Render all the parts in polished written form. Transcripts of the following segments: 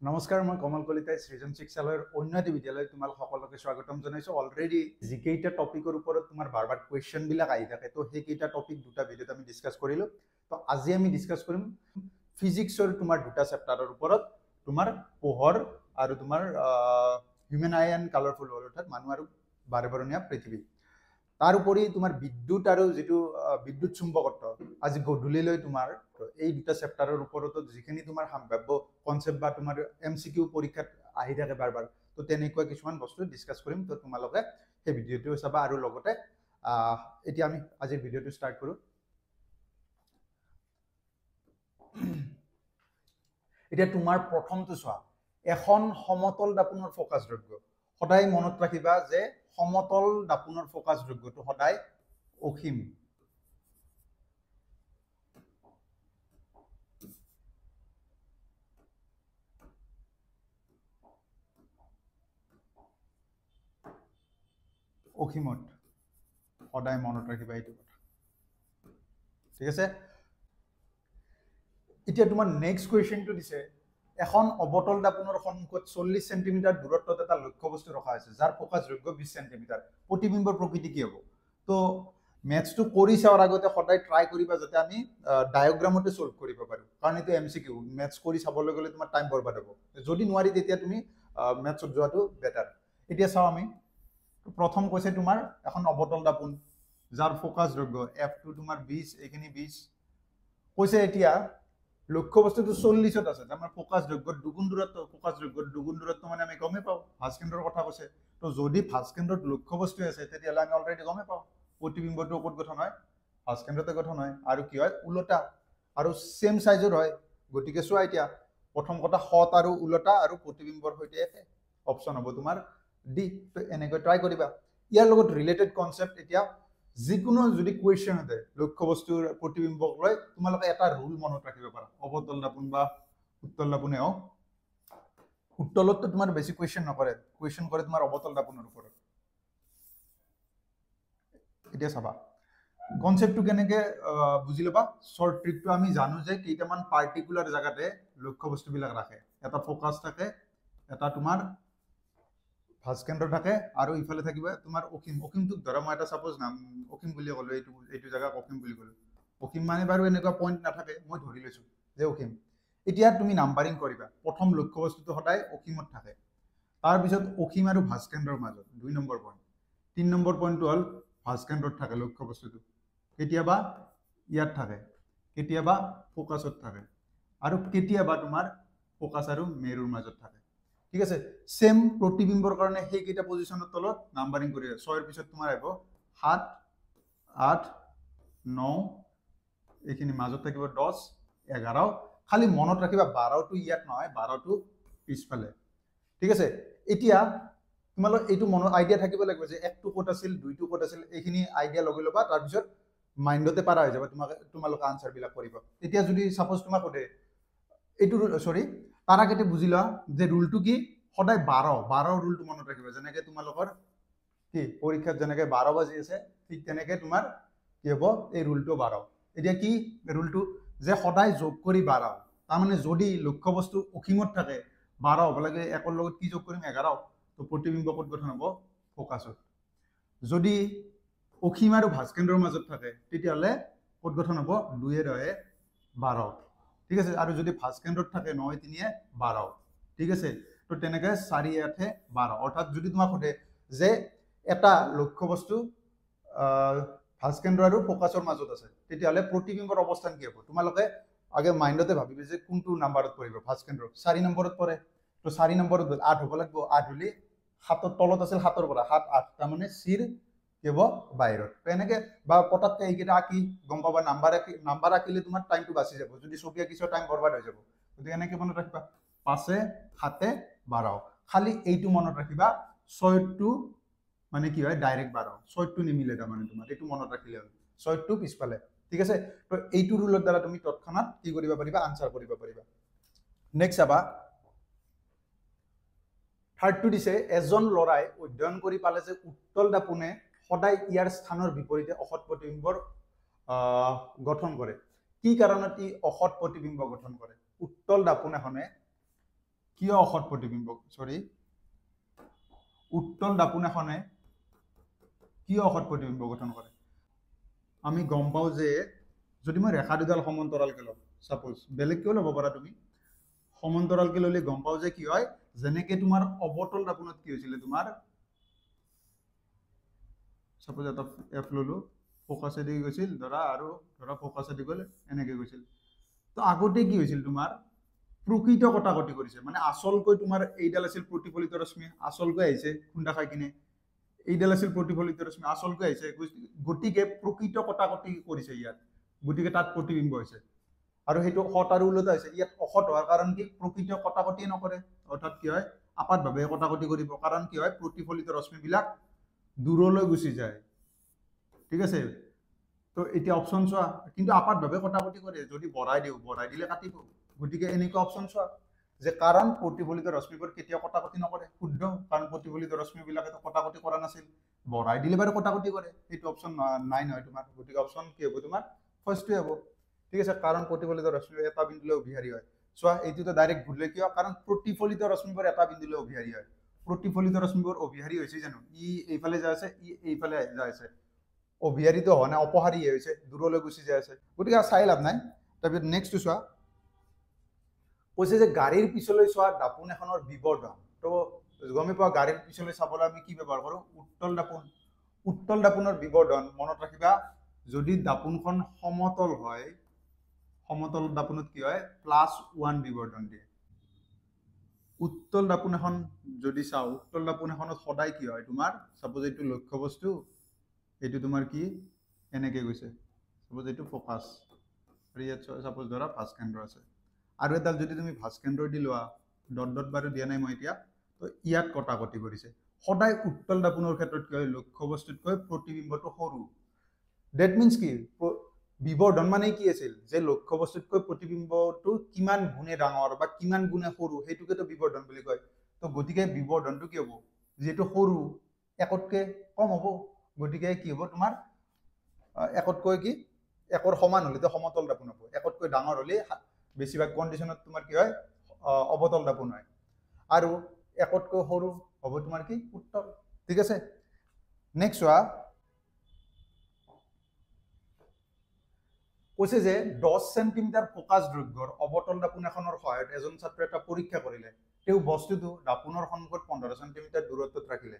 নমস্কাৰ, মই কমল কলিতাই সৃজন চিকিৎসালয়ৰ অন্যটি বিদ্যালয় তোমাক সকলোকে স্বাগতম জনাইছো। অলৰেডি যিকেইটা টপিকৰ ওপৰত তোমাৰ বাৰ কুৱেশ্যন বিলাক আহি থাকে, তো সেইকেইটা টপিক দুটা ভিডিঅ'ত আমি ডিছকাছ কৰিলো। তো আজি আমি ডিছকাছ কৰিম ফিজিক্সৰ তোমাৰ দুটা চেপ্টাৰৰ ওপৰত, তোমাৰ পোহৰ আৰু তোমাৰ human I and colourful world, অৰ্থাৎ মানুহ আৰু বাৰেবৰণীয়া পৃথিৱী। তাৰ উপৰি তোমাৰ বিদ্যুৎ আৰু যিটো বিদ্যুৎ চুম্বকত্ব আজি গধূলিলৈ তোমাৰ এই দুটা চেপ্টাৰৰ ওপৰত যিখিনি তোমাৰ সম্ভাৱ্য কনচেপ্ট বা তোমাৰ MCQ পৰীক্ষাত আহি থাকে বাৰ বাৰ, তো তেনেকুৱা কিছুমান বস্তু ডিছকাছ কৰিম। তো তোমালোকে সেই ভিডিঅ'টো চাবা আৰু লগতে এতিয়া আমি আজিৰ ভিডিঅ'টো ষ্টাৰ্ট কৰোঁ। এতিয়া তোমাৰ প্ৰথমটো চোৱা, এখন সমতল দাপোনৰ ফ'কাছ দৈৰ্ঘ্য। সদায় মনত ৰাখিবা যে সমতল দাপোনৰ ফ'কাছ দৈৰ্ঘ্যটো সদায় অসীম। অসীমত সদায় মনত ৰাখিবা এইটো কথা, ঠিক আছে। এতিয়া তোমাৰ নেক্সট কুৱেশ্যনটো দিছে, এখন অবতল দাপোনৰ সন্মুখত 40 সেন্টিমিটাৰ দূৰত্বত এটা লক্ষ্য বস্তু ৰখা হৈছে যাৰ ফ'কাছ দৈৰ্ঘ্য 20 সেন্টিমিটাৰ। প্ৰতিবিম্বৰ প্ৰকৃতি কি হ'ব? তো মেথছটো কৰি চোৱাৰ আগতে সদায় ট্ৰাই কৰিবা যাতে আমি ডায়েগ্ৰামতে ছল্ভ কৰিব পাৰোঁ, কাৰণ এইটো MCQ। মেথছ কৰি চাবলৈ গ'লে তোমাৰ টাইম বৰবাদ হ'ব। যদি নোৱাৰি তেতিয়া তুমি মেথছত যোৱাটো বেটাৰ। এতিয়া চাওঁ আমি, প্ৰথম কৈছে তোমাৰ এখন অবতল দাপোন যাৰ ফ'কাছ দৈৰ্ঘ্য F2 তোমাৰ 20, এইখিনি 20 কৈছে। এতিয়া লক্ষ্য বস্তুটো 40ত আছে, আমাৰ ফ'কাছ দৈৰ্ঘ্যৰ দুগুণ দূৰত্ব। ফ'কাছ দৈৰ্ঘ্যৰ দুগুণ দূৰত্ব মানে আমি গমেই পাওঁ ভাঁজ কেন্দ্ৰৰ কথা কৈছে। তো যদি ভাঁজ কেন্দ্ৰত লক্ষ্য বস্তু আছে তেতিয়াহ'লে আমি অলৰেডি গমেই পাওঁ প্ৰতিবিম্বটো ক'ত গঠন হয়, ভাঁজ কেন্দ্ৰতে গঠন হয়। আৰু কি হয়, ওলোটা আৰু ছেম চাইজৰ হয়। গতিকে চোৱা, এতিয়া প্ৰথম কথা সৎ আৰু ওলোটা আৰু প্ৰতিবিম্বৰ সৈতে একে, অপশ্যন হ'ব তোমাৰ ডি। তো এনেকৈ ট্ৰাই কৰিবা। ইয়াৰ লগত ৰিলেটেড কনচেপ্ট, এতিয়া যিকোনো যদি কুৱেশ্যনতে লক্ষ্য বস্তুৰ প্ৰতিবিম্বক লৈ তোমালোকে এটা ৰুল মনত ৰাখিব পাৰা। অবতল দাপোন বা উত্তল দাপোনে হওক, উত্তলততো তোমাৰ বেছি কুৱেশ্যন নকৰে, কুৱেশ্যন কৰে তোমাৰ অবতল দাপোনৰ ওপৰত। এতিয়া চাবা কনচেপ্টটো কেনেকে বুজি ল'বা। শ্বৰ্ট ট্ৰিকটো আমি জানো যে কেইটামান পাৰ্টিকুলাৰ জেগাতে লক্ষ্য বস্তুবিলাক ৰাখে। এটা ফ'কাছ থাকে, এটা তোমাৰ ভাঁজ কেন্দ্ৰ থাকে, আৰু ইফালে থাকিব তোমাৰ অসীম। অসীমটোক ধৰা মই এটা চাপ'জ নাম অসীম বুলি ক'লো, এইটো জেগাক অসীম বুলি ক'লো। অসীম মানে বাৰু এনেকুৱা পইণ্ট নাথাকে, মই ধৰি লৈছোঁ যে অসীম। এতিয়া তুমি নাম্বাৰিং কৰিবা। প্ৰথম লক্ষ্য বস্তুটো সদায় অসীমত থাকে, তাৰপিছত অসীম আৰু ভাঁজ কেন্দ্ৰৰ মাজত 2 নম্বৰ পইণ্ট। 3 নম্বৰ পইণ্টটো হ'ল ভাঁজ কেন্দ্ৰত থাকে লক্ষ্য বস্তুটো, কেতিয়াবা ইয়াত থাকে, কেতিয়াবা ফ'কাছত থাকে, আৰু কেতিয়াবা তোমাৰ ফ'কাছ আৰু মেৰুৰ মাজত থাকে, ঠিক আছে। ছেম প্ৰতিবিম্বৰ কাৰণে সেইকেইটা পজিশ্যনৰ তলত নাম্বাৰিং কৰি 6ৰ পিছত তোমাৰ আহিব 7, 8, 9, এইখিনি মাজত থাকিব 10, 11। খালি মনত ৰাখিবা 12টো ইয়াত নহয়, 12টো পিছফালে, ঠিক আছে। এতিয়া তোমালোক এইটো মনত আইডিয়া থাকিব লাগিব যে 1টো ক'ত আছিল, 2টো ক'ত আছিল, এইখিনি আইডিয়া লগাই ল'বা। তাৰপিছত মাইণ্ডতে পাৰা হৈ যাব, তোমালোকে আনচাৰবিলাক কৰিব। এতিয়া যদি চাপ'জ তোমাক সোধে এইটো চৰি তাৰাকেইটা বুজি লোৱা যে ৰুলটো কি, সদায় 12 ৰুলটো মনত ৰাখিবা। যেনেকে তোমালোকৰ কি পৰীক্ষাত যেনেকে 12 বাজি আছে, ঠিক তেনেকে তোমাৰ কি হ'ব, এই ৰুলটো 12। এতিয়া কি ৰুলটো, যে সদায় যোগ কৰি 12। তাৰমানে যদি লক্ষ্য বস্তু অসীমত থাকে 12 হ'ব লাগে, 1ৰ লগত কি যোগ কৰিম, 11। তো প্ৰতিবিম্ব ক'ত গঠন হ'ব, ফ'কাছত। যদি অসীম আৰু ভাঁজ কেন্দ্ৰৰ মাজত থাকে তেতিয়াহ'লে ক'ত গঠন হ'ব, 2 ৰ 12, ঠিক আছে। আৰু যদি ভাঁজ কেন্দ্ৰত থাকে 9 × 3 = 12, ঠিক আছে। তো তেনেকে 4 × 8 = 12। অৰ্থাৎ যদি তোমাক সোধে যে এটা লক্ষ্য বস্তু ভাঁজ কেন্দ্ৰ আৰু ফ'কাছৰ মাজত আছে, তেতিয়াহ'লে প্ৰতিবিম্বৰ অৱস্থান কি হ'ব, তোমালোকে আগে মাইণ্ডতে ভাবিবে যে কোনটো নাম্বাৰত পৰিব। ভাঁজ কেন্দ্ৰ 4 নম্বৰত পৰে, তো 4 নম্বৰত 8 হ'ব লাগিব। 8 হ'লে 7ৰ তলত আছিল, 7ৰ পৰা 7, 8, তাৰমানে চিৰ কি হ'ব, বাহিৰত। তো এনেকে বা পটককৈ এইকেইটা আঁকি গম পাবা। নাম্বাৰ আঁকিলে তোমাৰ টাইমটো বাচি যাব, যদি ছবি আঁকিছো টাইম বৰবাদ হৈ যাব। গতিকে এনেকে মনত ৰাখিবা 5, 7, 12। খালি এইটো মনত ৰাখিবা 6টো মানে কি হয়, ডাইৰেক্ট 12, 6টো নিমিলে, তাৰমানে তোমাৰ এইটো মনত ৰাখিলে হ'ল, 6টো পিছফালে, ঠিক আছে। তো এইটো ৰুলৰ দ্বাৰা তুমি তৎক্ষণাত কি কৰিব পাৰিবা, আনচাৰ কৰিব পাৰিবা। নেক্সট চাবা, থাৰ্ডটো দিছে, এজন ল'ৰাই অধ্যয়ন কৰি পালে যে উত্তল দাপোনে সদায় ইয়াৰ স্থানৰ বিপৰীতে অসৎ প্ৰতিবিম্বৰ গঠন কৰে। কি কাৰণত ই অসৎ প্ৰতিবিম্ব গঠন কৰে? উত্তল দাপোন এখনে কিয় অসৎ প্ৰতিবিম্ব সৰি উত্তল দাপোন এখনে কিয় অসৎ প্ৰতিবিম্ব গঠন কৰে আমি গম পাওঁ যে যদি মই ৰেখা দুডাল সমান্তৰালকে লওঁ সাপোজ বেলেগ কিয় ল'ব পাৰা তুমি সমান্তৰালকে ল'লে গম পাওঁ যে কি হয় যেনেকে তোমাৰ অবতল দাপোনত কি হৈছিলে তোমাৰ সাপোজ এটা এফ ললো ফোকাসে দি গৈছিল ধৰা ফোকাসে দি গ'ল এনেকে গৈছিল তো আগতে কি হৈছিল তোমাৰ প্ৰকৃত কটাকটি কৰিছে মানে আসলকৈ তোমাৰ এইডাল আছিল প্ৰতিফলিত ৰশ্মি আসলকৈ আহিছে খুন্দা খাই কিনে এইডাল আছিল প্ৰতিফলিত ৰশ্মি আসলকৈ আহিছে গতিকে প্ৰকৃত কটাকটি কৰিছে ইয়াত গতিকে তাত প্ৰতিবিম্ব হৈছে আৰু সেইটো সৎ আৰু ওলোটা হৈছে ইয়াত অসৎ হোৱাৰ কাৰণ কি প্ৰকৃত কটাকটি নকৰে অৰ্থাৎ কি হয় আপাতভাৱে কটাকটি কৰিব কাৰণ কি হয় প্ৰতিফলিত ৰশ্মিবিলাক দূৰলৈ গুচি যায় ঠিক আছে তো এতিয়া অপশন চোৱা কিন্তু আপাতভাৱে কটাকটি কৰে যদি বঢ়াই দিলে কাটিব গতিকে এনেকুৱা অপশন চোৱা যে কাৰণ প্ৰতিফলিত ৰশ্মিবোৰ কেতিয়াও কটাকটি নকৰে শুদ্ধ কাৰণ প্ৰতিফলিত ৰশ্মিবিলাকে কটাকটি কৰা নাছিল বঢ়াই দিলে বাৰু কটাকটি কৰে এইটো অপশন নাই নহয় তোমাৰ গতিকে অপশন কি হ'ব তোমাৰ ফাৰ্ষ্টটোৱে হ'ব ঠিক আছে কাৰণ প্ৰতিফলিত ৰশ্মি এটা বিন্দুলৈ অভিহাৰী হয় চোৱা এইটোতো ডাইৰেক্ট ভুল কিয় কাৰণ প্ৰতিফলিত ৰশ্মিবোৰ এটা বিন্দুলৈ অভিহাৰী হয় প্ৰতিফলিত ৰশ্মিবোৰ অভিহাৰী হৈছে জানো ই এইফালে যায় আছে ই এইফালে যায় আছে অভিহাৰীটো হোৱা নাই অপহাৰী হৈছে দূৰলৈ গুচি যায় আছে গতিকে চাই লাভ নাই তাৰপিছত নেক্সটটো চোৱা কৈছে যে গাড়ীৰ পিছলৈ চোৱা দাপোন এখনৰ বিবৰ্ধন তো গমে পোৱা গাড়ীৰ পিছলৈ চাবলৈ আমি কি ব্যৱহাৰ কৰোঁ উত্তল দাপোনৰ বিবৰ্ধন মনত ৰাখিবা যদি দাপোনখন সমতল হয় সমতল দাপোনত কি হয় +1 বিবৰ্ধন দিয়ে উত্তল দাপোন এখন যদি চাওঁ উত্তল দাপোন এখনত সদায় কি হয় তোমাৰ সাপোজ এইটো লক্ষ্য বস্তু এইটো তোমাৰ কি এনেকে গৈছে সাপোজ এইটো ফোকাস আৰু ইয়াত সাপোজ ধৰা ভাঁজ কেন্দ্ৰ আছে আৰু এডাল যদি তুমি ভাঁজ কেন্দ্ৰ দি লোৱা ডট ডট বাৰু দিয়া নাই মই এতিয়া তো ইয়াত কটাকটি কৰিছে সদায় উত্তল দাপোনৰ ক্ষেত্ৰত কি হয় লক্ষ্য বস্তুতকৈ প্ৰতিবিম্বটো সৰু ডেট মিন্স কি বিবৰ্ধন মানে কি আছিল যে লক্ষ্য বস্তুতকৈ প্ৰতিবিম্বটো কিমান গুণে ডাঙৰ বা কিমান গুণে সৰু সেইটোকেতো বিবৰ্ধন বুলি কয় তো গতিকে বিবৰ্ধনটো কি হ'ব যেটো সৰু একতকৈ কম হ'ব গতিকে কি হ'ব তোমাৰ একতকৈ কি একৰ সমান হ'লে তো সমতল দাপোন হ'ব একতকৈ ডাঙৰ হ'লে বেছিভাগ কণ্ডিশ্যনত তোমাৰ কি হয় অবতল দাপোন হয় আৰু একতকৈ সৰু হ'ব তোমাৰ কি উত্তল ঠিক আছে নেক্সট চোৱা কৈছে যে 10 সেন্টিমিটাৰ ফোকাস দৈৰ্ঘ্যৰ অবতল দাপোন এখনৰ সহায়ত এজন ছাত্ৰই এটা পৰীক্ষা কৰিলে তেওঁ বস্তুটো দাপোনৰ সন্মুখত 15 সেন্টিমিটাৰ দূৰত্বত ৰাখিলে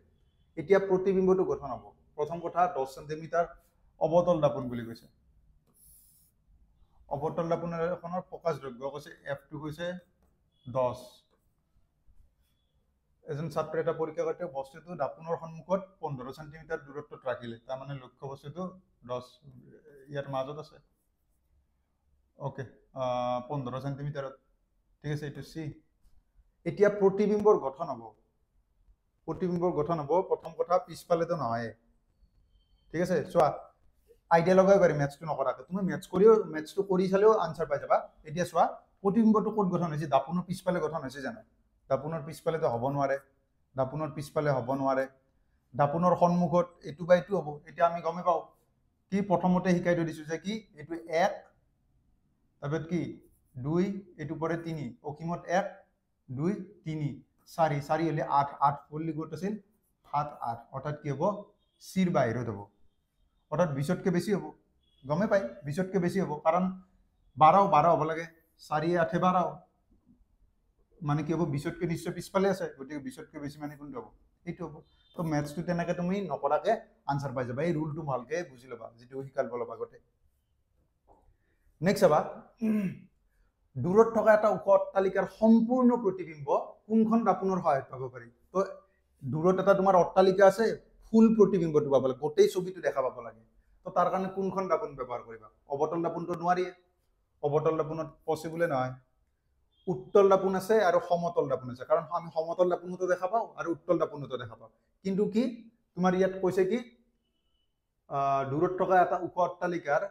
এতিয়া প্ৰতিবিম্বটো গঠন হ'ব প্ৰথম কথা 10 সেন্টিমিটাৰ অবতল দাপোন বুলি কৈছে অবতল দাপোন এখনৰ ফোকাস দৈৰ্ঘ্য কৈছে f2 কৈছে 10 এজন ছাত্ৰই এটা পৰীক্ষা কৰোঁতে বস্তুটো দাপোনৰ সন্মুখত 15 সেন্টিমিটাৰ দূৰত্বত ৰাখিলে তাৰ মানে লক্ষ্য বস্তুটো 10 ইয়াৰ মাজত আছে ওকে 15 সেন্টিমিটাৰত ঠিক আছে এইটো সি এতিয়া প্ৰতিবিম্বৰ গঠন হ'ব প্ৰথম কথা পিছফালেতো নহয় ঠিক আছে চোৱা আইডিয়া লগাই পাৰি মেথছটো নকৰাকে তুমি মেথছটো কৰি চালেও আনসাৰ পাই যাবা এতিয়া চোৱা প্ৰতিবিম্বটো ক'ত গঠন হৈছে দাপোনৰ পিছফালে গঠন হৈছে জানো দাপোনৰ পিছফালেতো হ'ব নোৱাৰে দাপোনৰ সন্মুখত এইটো বা এইটো হ'ব এতিয়া আমি গমে পাওঁ কি প্ৰথমতে শিকাই দিছো যে কি এইটো 1 তাৰপিছত কি 2 এইটো পৰে 3 অসীমত 1 2 3 4 হলে 8 ফুললি গোট আছিল 7 8 অৰ্থাৎ কি হ'ব সিৰ বাহিৰত হ'ব অৰ্থাৎ 20তকৈ বেছি হ'ব গমে পাই 20তকৈ বেছি হ'ব কাৰণ 12 হ'ব লাগে 4 8 12 মানে কি হ'ব 20তকৈ নিশ্চয় পিছফালে আছে গতিকে 20তকৈ বেছি মানে কোনটো হ'ব এইটো হ'ব তো মেথছটো তেনেকৈ তুমি নকৰাকে আনসাৰ পাই যাবা এই ৰুলটো ভালকে বুজি ল'বা যেটো শিকাল বলব আগতে নেক্সট চাবা দূৰত থকা এটা উপ অট্টালিকাৰ সম্পূৰ্ণ প্ৰতিবিম্ব কোনখন দাপোনৰ সহায়ত পাব পাৰি তো দূৰত এটা তোমাৰ অট্টালিকা আছে ফুল প্ৰতিবিম্বটো পাব লাগে গোটেই ছবিটো দেখা পাব লাগে তো তাৰ কাৰণে কোনখন দাপোন ব্যৱহাৰ কৰিবা অবতল দাপোনটো নোৱাৰি অবতল দাপোনত পসিবল নহয় উত্তল দাপোন আছে আৰু সমতল দাপোন আছে কাৰণ আমি সমতল দাপোনটো দেখা পাওঁ আৰু উত্তল দাপোনটো দেখা পাওঁ কিন্তু কি তোমাৰ ইয়াত কৈছে কি দূৰত থকা এটা উপ অট্টালিকাৰ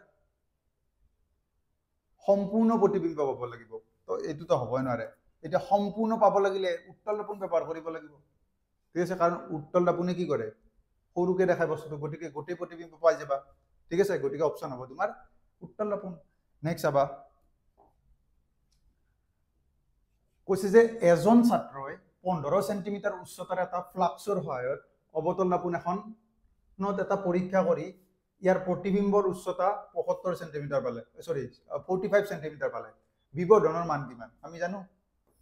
সম্পূৰ্ণ প্ৰতিবিম্ব পাব লাগিব তো এইটোতো হ'বই নোৱাৰে এতিয়া সম্পূৰ্ণ পাব লাগিলে উত্তল দাপোন ব্যৱহাৰ কৰিব লাগিব ঠিক আছে কাৰণ উত্তল দাপোনে কি কৰে সৰুকে দেখায় বস্তুটো গতিকে গোটেই প্ৰতিবিম্ব পাই যাবা ঠিক আছে গতিকে অপচন হ'ব তোমাৰ উত্তল দাপোন নেক্সট চাবা কৈছে যে এজন ছাত্ৰই 15 সেন্টিমিটাৰ উচ্চতাৰ এটা ফ্লাক্সৰ সহায়ত অৱতল দাপোন এখনত এটা পৰীক্ষা কৰি ইয়াৰ প্ৰতিবিম্বৰ উচ্চতা 75 সেন্টিমিটাৰ পালে, সৰি 45 সেন্টিমিটাৰ পালে। বিবৰ্ধনৰ মান কিমান? আমি জানো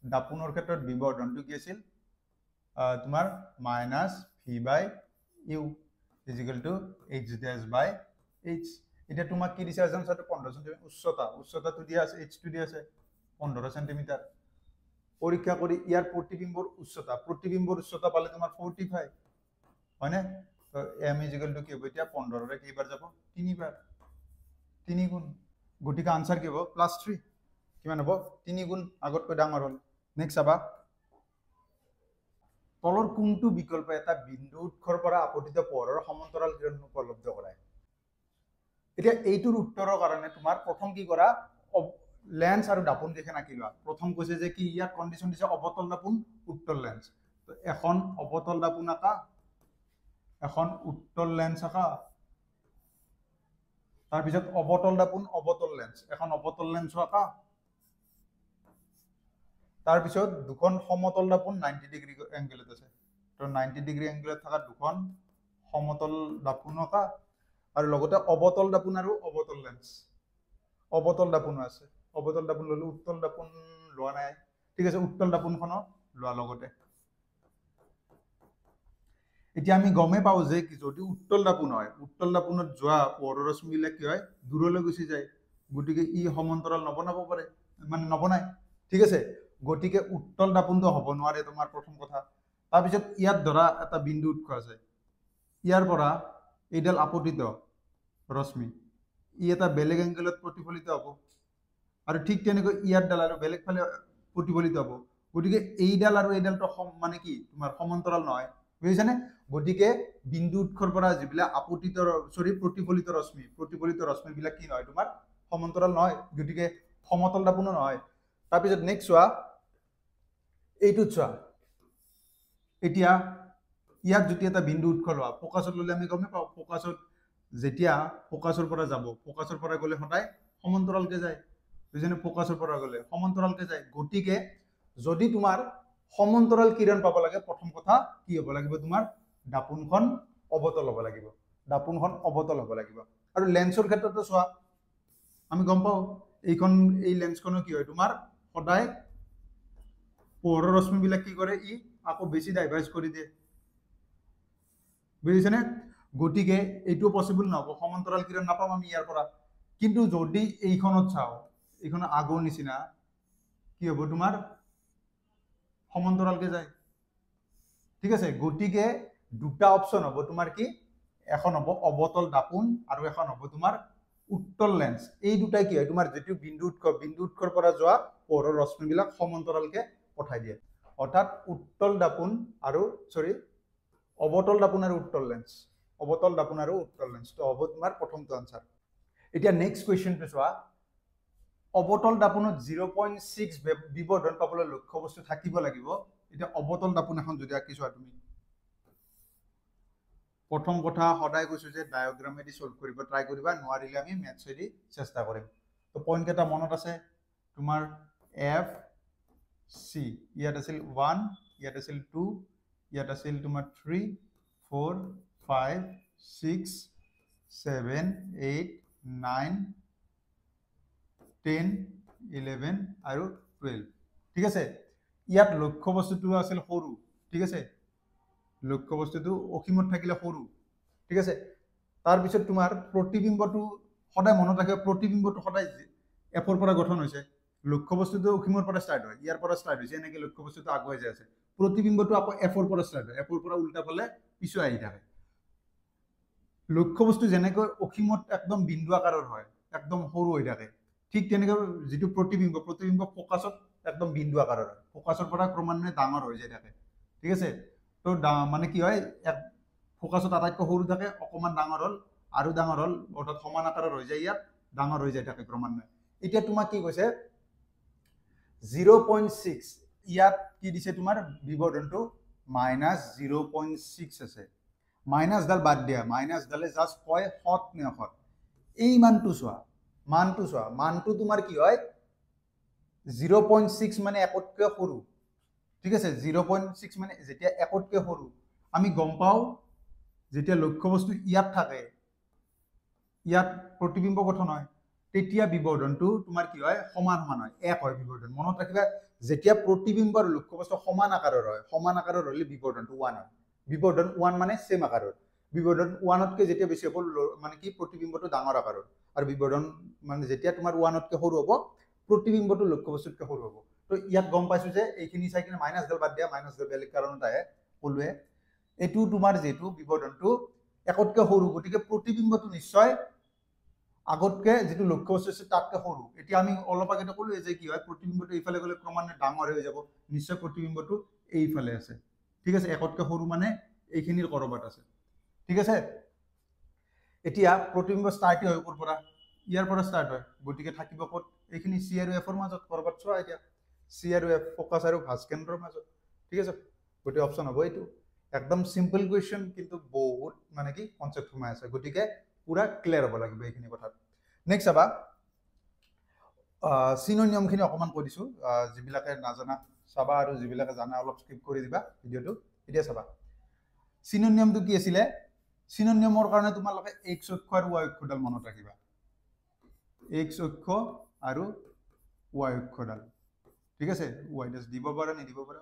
দাপোনৰ ক্ষেত্ৰত বিবৰ্ধনটো কি আছিল তোমাৰ -v/u = h/h। এটা তোমাক কি দিছে এজন ছাত্ৰ 15 সেন্টিমিটাৰ উচ্চতাটো দিয়া আছে, h টো দিয়া আছে 15 সেন্টিমিটাৰ। পৰীক্ষা কৰি ইয়াৰ প্ৰতিবিম্বৰ উচ্চতা পালে তোমাৰ 45 হয়নে? তো m = কি হ'ব এতিয়া 15 ৰে কেইবাৰ যাব 3 বাৰ 3 গুণ, গতিকে আনসাৰ কি হ'ব +3। কিমান হ'ব 3 গুণ আগতকৈ ডাঙৰ হ'ল। নেক্সট চাবা তলৰ কোনটো বিকল্পে এটা বিন্দু উৎসৰ পৰা আপতিত পোহৰৰ সমান্তৰাল কিৰণ উপলব্ধ কৰায়? এতিয়া এইটোৰ উত্তৰৰ কাৰণে তোমাৰ প্ৰথম কি কৰা লেন্স আৰু দাপোন দেখে আঁকি লোৱা। প্ৰথম কৈছে যে কি ইয়াত কন্ডিশন দিছে অৱতল দাপোন উত্তল লেন্স, তো এখন অৱতল দাপোন আঁকা, এখন উত্তল লেন্স আঁকা, তাৰপিছত অৱতল দাপোন অৱতল লেন্স, এখন অৱতল লেন্স আঁকা, তাৰপিছত দুখন সমতল দাপোন 90 ডিগ্ৰী এংগেলত আছে, তো 90 ডিগ্ৰী এংগেলত থকা দুখন সমতল দাপোন আঁকা, আৰু লগতে অৱতল দাপোন আৰু অৱতল লেন্স, অৱতল দাপোনো আছে। অৱতল দাপোন ললো, উত্তল দাপোন লোৱা নাই, ঠিক আছে উত্তল দাপোনখনো লোৱা লগতে। এতিয়া আমি গমে পাও যে যদি উত্তল দাপোন হয়, উত্তল দাপোনত যোৱা পোহৰৰ ৰশ্মিবিলাক কি হয় দূৰলৈ গুচি যায়, গতিকে ই সমান্তৰাল নবনাব পাৰে, মানে নবনায়, ঠিক আছে। গতিকে উত্তল দাপোনটো হ'ব নোৱাৰে তোমাৰ প্ৰথম কথা। তাৰপিছত ইয়াত ধৰা এটা বিন্দু উৎস আছে, ইয়াৰ পৰা এইডাল আপতিত ৰশ্মি ই এটা বেলেগ এংগেলত প্ৰতিফলিত হ'ব, আৰু ঠিক তেনেকৈ ইয়াৰ ডাল আৰু বেলেগ ফালে প্ৰতিফলিত হ'ব। গতিকে এইডাল আৰু এইডালটো মানে কি তোমাৰ সমান্তৰাল নহয়, বুজিছানে? গতিকে বিন্দু উৎসৰ পৰা যিবিলাক প্ৰতিফলিত ৰশ্মিবিলাক কি নহয় তোমাৰ সমান্তৰাল নহয়, গতিকে সমতল দাপোনো নহয়। তাৰপিছত নেক্সট চোৱা এইটোত চোৱা, এতিয়া ইয়াত যদি এটা বিন্দু উৎস লোৱা, ফোকাছত ল'লে আমি গমে পাওঁ ফোকাছত যেতিয়া ফোকাছৰ পৰা যাব, ফোকাছৰ পৰা গ'লে সদায় সমান্তৰালকে যায়, বুজিছানে? ফোকাছৰ পৰা গ'লে সমান্তৰালকে যায়। গতিকে যদি তোমাৰ সমান্তৰাল কিৰণ পাব লাগে, প্ৰথম কথা কি হ'ব লাগিব তোমাৰ দাপোনখন অৱতল হ'ব লাগিব, দাপোনখন অৱতল হ'ব লাগিব। আৰু লেন্সৰ ক্ষেত্ৰতো চোৱা, আমি গম পাওঁ এই লেন্সখনো কি হয় তোমাৰ সদায় পোহৰৰ ৰশ্মিবিলাক কি কৰে ই আকৌ বেছি ডাইভাৰ্জ কৰি দিয়ে, বুজিছানে? গতিকে এইটো পসিবল নহ'ব, সমান্তৰাল কিৰণ নাপাম আমি ইয়াৰ পৰা। কিন্তু যদি এইখনত চাওঁ, এইখন আগৰ নিচিনা কি হ'ব তোমাৰ সমান্তৰালকে যায়, ঠিক আছে। গতিকে দুটা অপচন হ'ব তোমাৰ কি, এখন হ'ব অৱতল দাপোন আৰু এখন হ'ব তোমাৰ উত্তল লেন্স। এই দুটাই কি হয় তোমাৰ যেটো বিন্দু উৎসৰ পৰা যোৱা পোহৰৰ ৰশ্মিবিলাক সমান্তৰালকে পঠাই দিয়ে, অৰ্থাৎ অৱতল দাপোন আৰু উত্তল লেন্স, অৱতল দাপোন আৰু উত্তল লেন্স তো হ'ব তোমাৰ প্ৰথমটো আনসাৰ। এতিয়া নেক্সট কুৱেশ্যনটো চোৱা, অৱতল দাপোনত 0.6 বিবৰ্ধন পাবলৈ লক্ষ্যবস্তু থাকিব লাগিব। এতিয়া অৱতল দাপোন এখন যদি আঁকি চোৱা তুমি, প্ৰথম কথা সদায় কৈছো যে ডায়াগ্ৰামেদি সলভ কৰিব ট্ৰাই কৰিবা, নোৱাৰিলে আমি মেথছেদি চেষ্টা কৰিম। তো পইণ্ট কেইটা মনত আছে তোমাৰ এফ চি, ইয়াত আছিল 1, ইয়াত আছিল 2, ইয়াত আছিল তোমাৰ 3, 4, 5, 6, 7, 8, 9, 10, 11 আৰু 12, ঠিক আছে। ইয়াত লক্ষ্যবস্তুটো আছিল সৰু, ঠিক আছে, লক্ষ্যবস্তুটো অসীমত থাকিলে সৰু, ঠিক আছে। তাৰপিছত তোমাৰ প্ৰতিবিম্বটো সদায় মনত ৰাখিব, প্ৰতিবিম্বটো সদায় এফৰ পৰা গঠন হৈছে, লক্ষ্যবস্তুটো অসীমৰ পৰা ষ্টাৰ্ট হয়, ইয়াৰ পৰা ষ্টাৰ্ট হৈছে, এনেকৈ লক্ষ্যবস্তুটো আগুৱাই যায় আছে, প্ৰতিবিম্বটো আকৌ এফৰ পৰা ষ্টাৰ্ট হয়, এফৰ পৰা উল্টা ফালে পিছুৱাই আহি থাকে। লক্ষ্যবস্তু যেনেকৈ অসীমত একদম বিন্দু আকাৰৰ হয়, একদম সৰু হৈ থাকে, ঠিক তেনেকৈ যিটো প্ৰতিবিম্ব ফোকাছত একদম বিন্দু আকাৰৰ হয়, ফোকাছৰ পৰা ক্ৰমান্বয়ে ডাঙৰ হৈ যায় থাকে, ঠিক আছে। তো মানে কি হয় ফোকাছত আটাইতকৈ সৰু থাকে, অকমান ডাঙৰ হ'ল আৰু ডাঙৰ হ'ল, অৰ্থাৎ সমান আকাৰৰ হৈ যায়, ইয়াত ডাঙৰ হৈ যায় থাকে ক্ৰমান্বয়ে। এতিয়া তোমাক কি কৈছে 0.6, ইয়াত কি দিছে তোমাৰ বিবৰ্ধনটো -0.6 আছে, মাইনাছডাল বাদ দিয়া, মাইনাছডালে জাষ্ট কয় সৎ নে অসৎ। এই মানটো চোৱা, মানটো তোমাৰ কি হয় 0.6 মানে একতকৈ সৰু ঠিক আছে 0.6 মানে যেতিয়া একতকৈ সৰু আমি গম পাও যেতিয়া লক্ষ্যবস্তু ইয়াত থাকে ইয়াত প্ৰতিবিম্ব গঠন হয় তেতিয়া বিবৰ্ধনটো তোমাৰ কি হয় সমান সমান হয় এক হয় বিবৰ্ধন মনত ৰাখিবা যেতিয়া প্ৰতিবিম্ব আৰু লক্ষ্যবস্তু সমান আকাৰৰ হলে বিবৰ্ধনটো 1 হয় বিবৰ্ধন 1 মানে সেম আকাৰৰ বিবৰ্ধন 1 তকৈ যেতিয়া বেছি হ'ব মানে কি প্ৰতিবিম্বটো ডাঙৰ আকাৰৰ আৰু বিবৰ্ধন মানে যেতিয়া তোমাৰ 1 তকৈ সৰু হ'ব প্ৰতিবিম্বটো লক্ষ্যবস্তুতকৈ সৰু হ'ব তো ইয়াত গম পাইছো যে এইখিনি চাই কিনে মাইনাস ডাল বাদ দিয়া মাইনাস ডাল বেলেগ কাৰণত আহে কলুৱে এটু তোমাৰ যেটো বিবৰ্ধনটো একতকৈ সৰু গতিকে প্ৰতিবিম্বটো নিশ্চয় আগতকে যেটো লক্ষ্যবস্তু আছে তাতকৈ সৰু এতিয়া আমি অলপ আগতে কলো যে কি হয় প্ৰতিবিম্বটো এইফালে গলে ক্ৰমান্বয়ে ডাঙৰ হৈ যাব নিশ্চয় প্ৰতিবিম্বটো এইফালে আছে ঠিক আছে একতকৈ সৰু মানে এইখিনিৰ কৰবাত আছে ঠিক আছে এতিয়া প্ৰতিবিম্ব ষ্টাৰ্ট হয় ওপৰ পৰা ইয়াৰ পৰা ষ্টাৰ্ট হয় গতিকে থাকিব কত এইখিনি সি আৰু এফৰ মাজত কৰবাত চোৱা এতিয়া সি আৰু এফ ফোকাস আৰু ভাঁজ কেন্দ্ৰৰ মাজত ঠিক আছে গতি অপচন হ'ব এইটো একদম সিম্পল কোৱেশ্চন কিন্তু বহুত মানে কি কনসেপ্ট সোমাই আছে গতিকে পুরা ক্লিয়ার হ'ব লাগিব এইখিনি কথা নেক্সট আবা সিনো নিয়মখিনি অকমান কৈ দিছো যিবিলাকে নাজানা চাবা আৰু যিবিলাকে জানা অলপ স্কিপ কৰি দিবা ভিডিওটো এতিয়া চাবা সিনো নিয়মটো কি আছিল সিনো নিয়মৰ কাৰণে তোমালোকে x অক্ষ আৰু y অক্ষডাল মনত ৰাখিবা x অক্ষ আৰু y অক্ষডাল ঠিক আছে y ডাস দিব পাৰা নি দিব পাৰা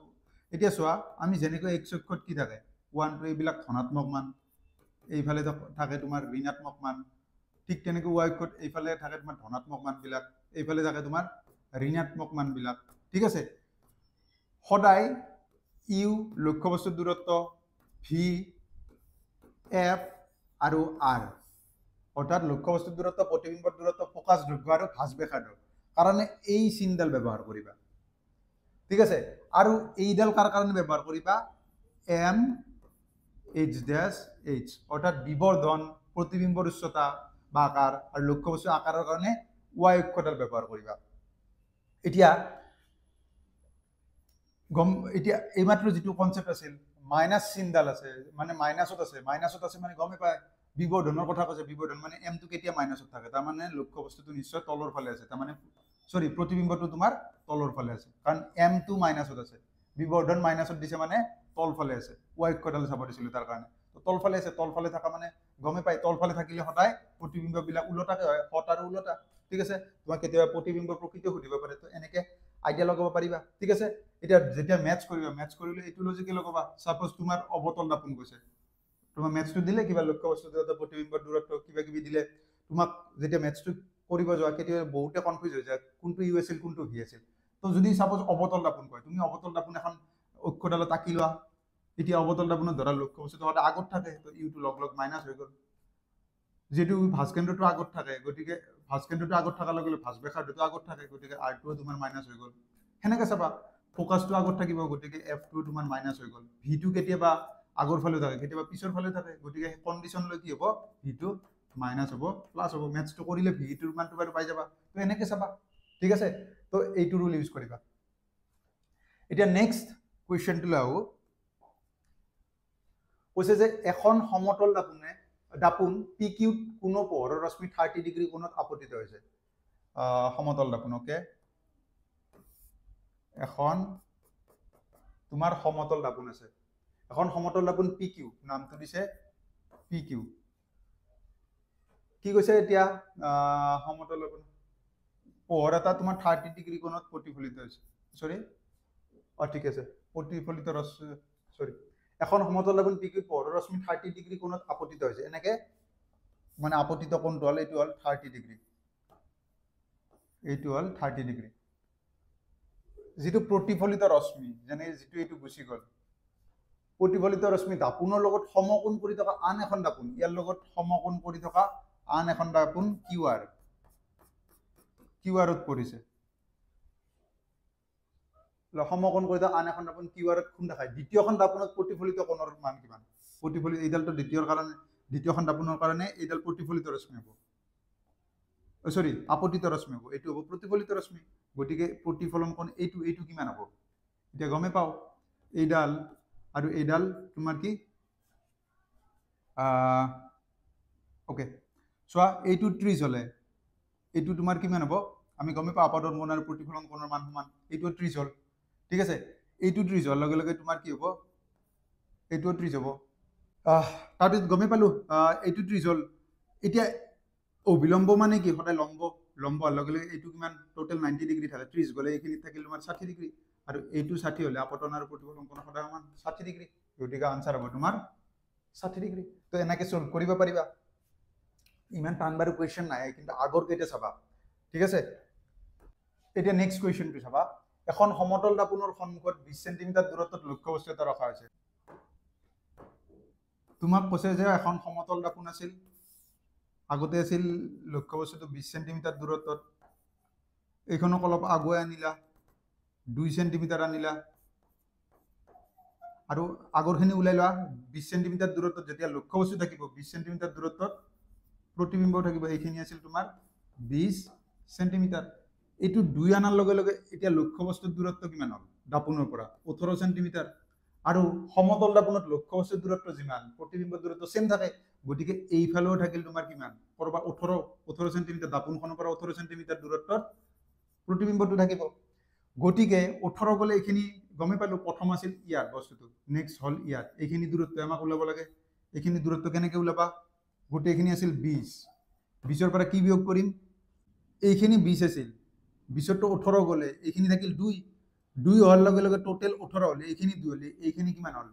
এতিয়া চোৱা আমি যেনেকৈ x অক্ষত কি থাকে 1 2 এইবিলাক ধনাত্মক মান এইফালে থাকে তোমাৰ ঋণাত্মক মান ঠিক তেনেকৈ y অক্ষত এইফালে থাকে তোমাৰ ধনাত্মক মান বিলাক এইফালে থাকে তোমাৰ ঋণাত্মক মান বিলাক ঠিক আছে সদায় ইউ লক্ষ্যবস্তুৰ দূৰত্ব ভি এফ আৰু আৰ অৰ্থাৎ লক্ষ্যবস্তুৰ দূৰত্ব প্ৰতিবিম্বৰ দূৰত্ব ফোকাস দৈৰ্ঘ্য আৰু ভাঁজ ব্যাসাৰ্ধ কাৰণে এই চিনডাল ব্যৱহাৰ কৰিবা ঠিক আছে আৰু এইডাল কাৰ কাৰণে ব্যৱহাৰ কৰিবা এম এইচ ড্যাশ এইচ অর্থাৎ বিবর্ধন প্রতিবিম্বর উচ্চতা বা আকার আর লক্ষ্যবস্তু আকারের কারণে y অক্ষডাল ব্যবহার করিবা এতিয়া এইমাত্র যেটো কনসেপ্ট আছিল মাইনাস চিনডাল আছে মানে মাইনাসত আছে মানে গমে পায় বিবৰ্ধনৰ কথা কৈছে বিবৰ্ধন মানে m টো কেতিয়া মাইনাসত থাকে তাৰ মানে লক্ষ্যবস্তুটো নিশ্চয় তলৰ ফালে আছে তাৰ মানে সৰি প্ৰতিবিম্বটো তোমাৰ তলৰ ফালে আছে কাৰণ m টো মাইনাসত আছে বিবৰ্ধন মাইনাসত দিছে মানে তলফালে আছে y অক্ষডাল চাব দিছিল তাৰ কাৰণে তো তলফালে থাকা মানে গমে পাই তলফালে থাকিলে সদায় প্ৰতিবিম্ব বিলাক উলটাকে হয় হট আৰু উলটা ঠিক আছে তোমাক কেতিয়াবা প্ৰতিবিম্ব প্ৰকৃতি সুধিব পাৰে তো এনেকে আইডিয়া লগাব পাৰিবা ঠিক আছে এতিয়া যেতিয়া ম্যাচ কৰিলে এইটো লজিকে লগাবা সাপোজ তোমাৰ অবতল দাপন গৈছে তোমাক ম্যাচটো দিলে কিবা লক্ষ্যবস্তু দূৰত্ব প্ৰতিবিম্বৰ দূৰত্ব কিবা কিবি দিলে তোমাক যেতিয়া ম্যাচটো কৰিব যোৱা কেতিয়াবা বহুতে কনফিউজ হৈ যায় কোনটো ইউ আছিল কোনটো ভি আছিল তো যদি সাপোজ অবতল দাপন কয় তুমি অবতল দাপন এখন অক্ষডালত আঁকি লোৱা এতিয়া অবতল দাপনত ধৰা লক্ষ্যবস্তুটো সদায় আগত থাকে তো ইউটো লগ লগ মাইনাস হৈ গ'ল যেটো ভাঁজ কেন্দ্ৰটো আগত থাকে গতিকে ভাঁজ কেন্দ্ৰটো আগত থাকাৰ লগে লগে ভাঁজ ব্যাসাৰ্ধটো আগত থাকে গতিকে r2 তোমাৰ মাইনাস হৈ গ'ল হেনেকে চাবা ফোকাসটো আগত থাকিব গতিকে f2 তোমাৰ মাইনাস হৈ গ'ল v2 কেতিয়াবা আগৰ ফালে থাকে কেতিয়াবা পিছৰ ফালে থাকে গতিকে কন্ডিশন লৈ কি হ'ব v2 মাইনাস হ'ব প্লাস হ'ব ম্যাথটো কৰিলে v2 ৰ মানটো বাৰু পাই যাবা তো এনেকে চাবা ঠিক আছে তো এইটো ৰুল ইউজ কৰিবা এতিয়া নেক্সট কোৱেশ্চনটো লাও কৈছে যে এখন সমতল দাপোন PQ কোনো পোহৰৰ ৰশ্মি 30 ডিগ্ৰী কোণত আপতিত হৈছে সমতল দাপোন ওকে এখন তোমাৰ সমতল দাপোন আছে এখন সমতল দাপোন PQ নামটো দিছে PQ কি কৈছে এতিয়া সমতল দাপোন পোহৰ এটা তোমাৰ 30 ডিগ্ৰী কোণত প্ৰতিফলিত হৈছে সৰি ঠিক আছে প্ৰতিফলিত ৰশ্মি সৰি এখন সমতল দাপোন PQ পোহৰৰ ৰশ্মি 30 ডিগ্ৰী কোণত আপতিত হৈছে এনেকে মানে আপতিত কোণটো হল এইটো হল 30 ডিগ্ৰী এইটো হল 30 ডিগ্ৰী যেটো প্ৰতিফলিত ৰশ্মি যেনে যেটো এইটো গুছি গল প্ৰতিফলিত ৰশ্মি দাপোনৰ লগত সমকোণ কৰি থকা আন এখন দাপোন ইয়াৰ লগত সমকোণ কৰি থকা আন এখন দাপোন QR ত পৰিছে সমকোণ কৰি থকা আন এখন দাপোন QR ত কোন দেখায় দ্বিতীয়খন দাপোনত প্ৰতিফলিত কোণৰ মান কিমান প্ৰতিফলিত এইডালটো দ্বিতীয়খন দাপোনৰ কাৰণে এইডাল প্ৰতিফলিত ৰশ্মি হ'ব সৰি আপতিত ৰশ্মি হ'ব এইটো হ'ব প্ৰতিফলিত ৰশ্মি গতিকে প্ৰতিফলন কোণ এইটো কিমান হ'ব এতিয়া গমে পাও এইডাল আৰু এইডাল তোমাৰ কি ওকে সোয়া এইটো 30 হলে এইটো তোমাৰ কিমান হ'ব আমি গমে পাওঁ আপাতত কোণ আৰু প্ৰতিফলন কোণৰ মান সমান, এইটো 30 হ'ল। ঠিক আছে, এইটো 30 হোৱাৰ লগে লগে তোমাৰ কি হ'ব, এইটো 30 হ'ব। তাৰপিছত গমে পালো এইটো 30 হ'ল। এতিয়া অবিলম্ব মানে কি, সদায় লম্ব হোৱাৰ লগে লগে এইটো কিমান টোটেল 90 ডিগ্ৰী থাকে, 30 গ'লে এইখিনিত থাকিল তোমাৰ 60 ডিগ্ৰী, আৰু এইটো 60 হ'লে আপতন আৰু প্ৰতিফলন কোণ সদায় সমান 60 ডিগ্ৰী। গতিকে আনসাৰ হ'ব তোমাৰ 60 ডিগ্ৰী। তো এনেকে সলভ কৰিব পাৰিবা, ইমান টান বাৰু কুৱেশ্যন নাই, কিন্তু আগৰ কেইটা চাবা। ঠিক আছে, এতিয়া নেক্সট কুৱেশ্যনটো চাবা। এখন সমতল দাপোনৰ সন্মুখত 20 সেন্টিমিটাৰ দূৰত্বত লক্ষ্যবস্তু এটা ৰখা হৈছে। তোমাক কৈছে যে এখন সমতল দাপোন আছিল, আগতে আছিল লক্ষ্যবস্তুটো 20 সেন্টিমিটাৰ দূৰত্বত, এইখনক অলপ আগুৱাই আনিলা, 2 সেন্টিমিটাৰ আনিলা, আৰু আগৰখিনি ওলাই লোৱা। 20 সেন্টিমিটাৰ দূৰত্বত যেতিয়া লক্ষ্যবস্তু থাকিব, 20 সেন্টিমিটাৰ দূৰত্বত প্ৰতিবিম্ব থাকিব, এইখিনি আছিল তোমাৰ 20 সেন্টিমিটাৰ। এইটো 2 আনাৰ লগে লগে এতিয়া লক্ষ্যবস্তুৰ দূৰত্ব কিমান হ'ল দাপোনৰ পৰা, 18 সেন্টিমিটাৰ। আৰু সমতল দাপোনত লক্ষ্যবস্তুৰ দূৰত্ব যিমান, প্ৰতিবিম্বৰ দূৰত্ব সেম থাকে, গতিকে এইফালেও থাকিল তোমাৰ কিমান, কৰবা 18 সেন্টিমিটাৰ, দাপোনখনৰ পৰা 18 সেন্টিমিটাৰ দূৰত্বত প্ৰতিবিম্বটো থাকিব। গতিকে 18 গ'লে এইখিনি গমে পালো, প্ৰথম আছিল ইয়াত বস্তুটো, নেক্সট হ'ল ইয়াত, এইখিনি দূৰত্ব আমাক ওলাব লাগে। এইখিনি দূৰত্ব কেনেকে ওলাবা, গোটেইখিনি আছিল 20, 20ৰ পৰা কি বিয়োগ কৰিম, এইখিনি 20 আছিল, 20ৰ 18 গ'লে এইখিনি থাকিল 2, 2 হোৱাৰ লগে লগে টোটেল 18 হ'লে এইখিনি 2 হ'লে এইখিনি কিমান হ'ল,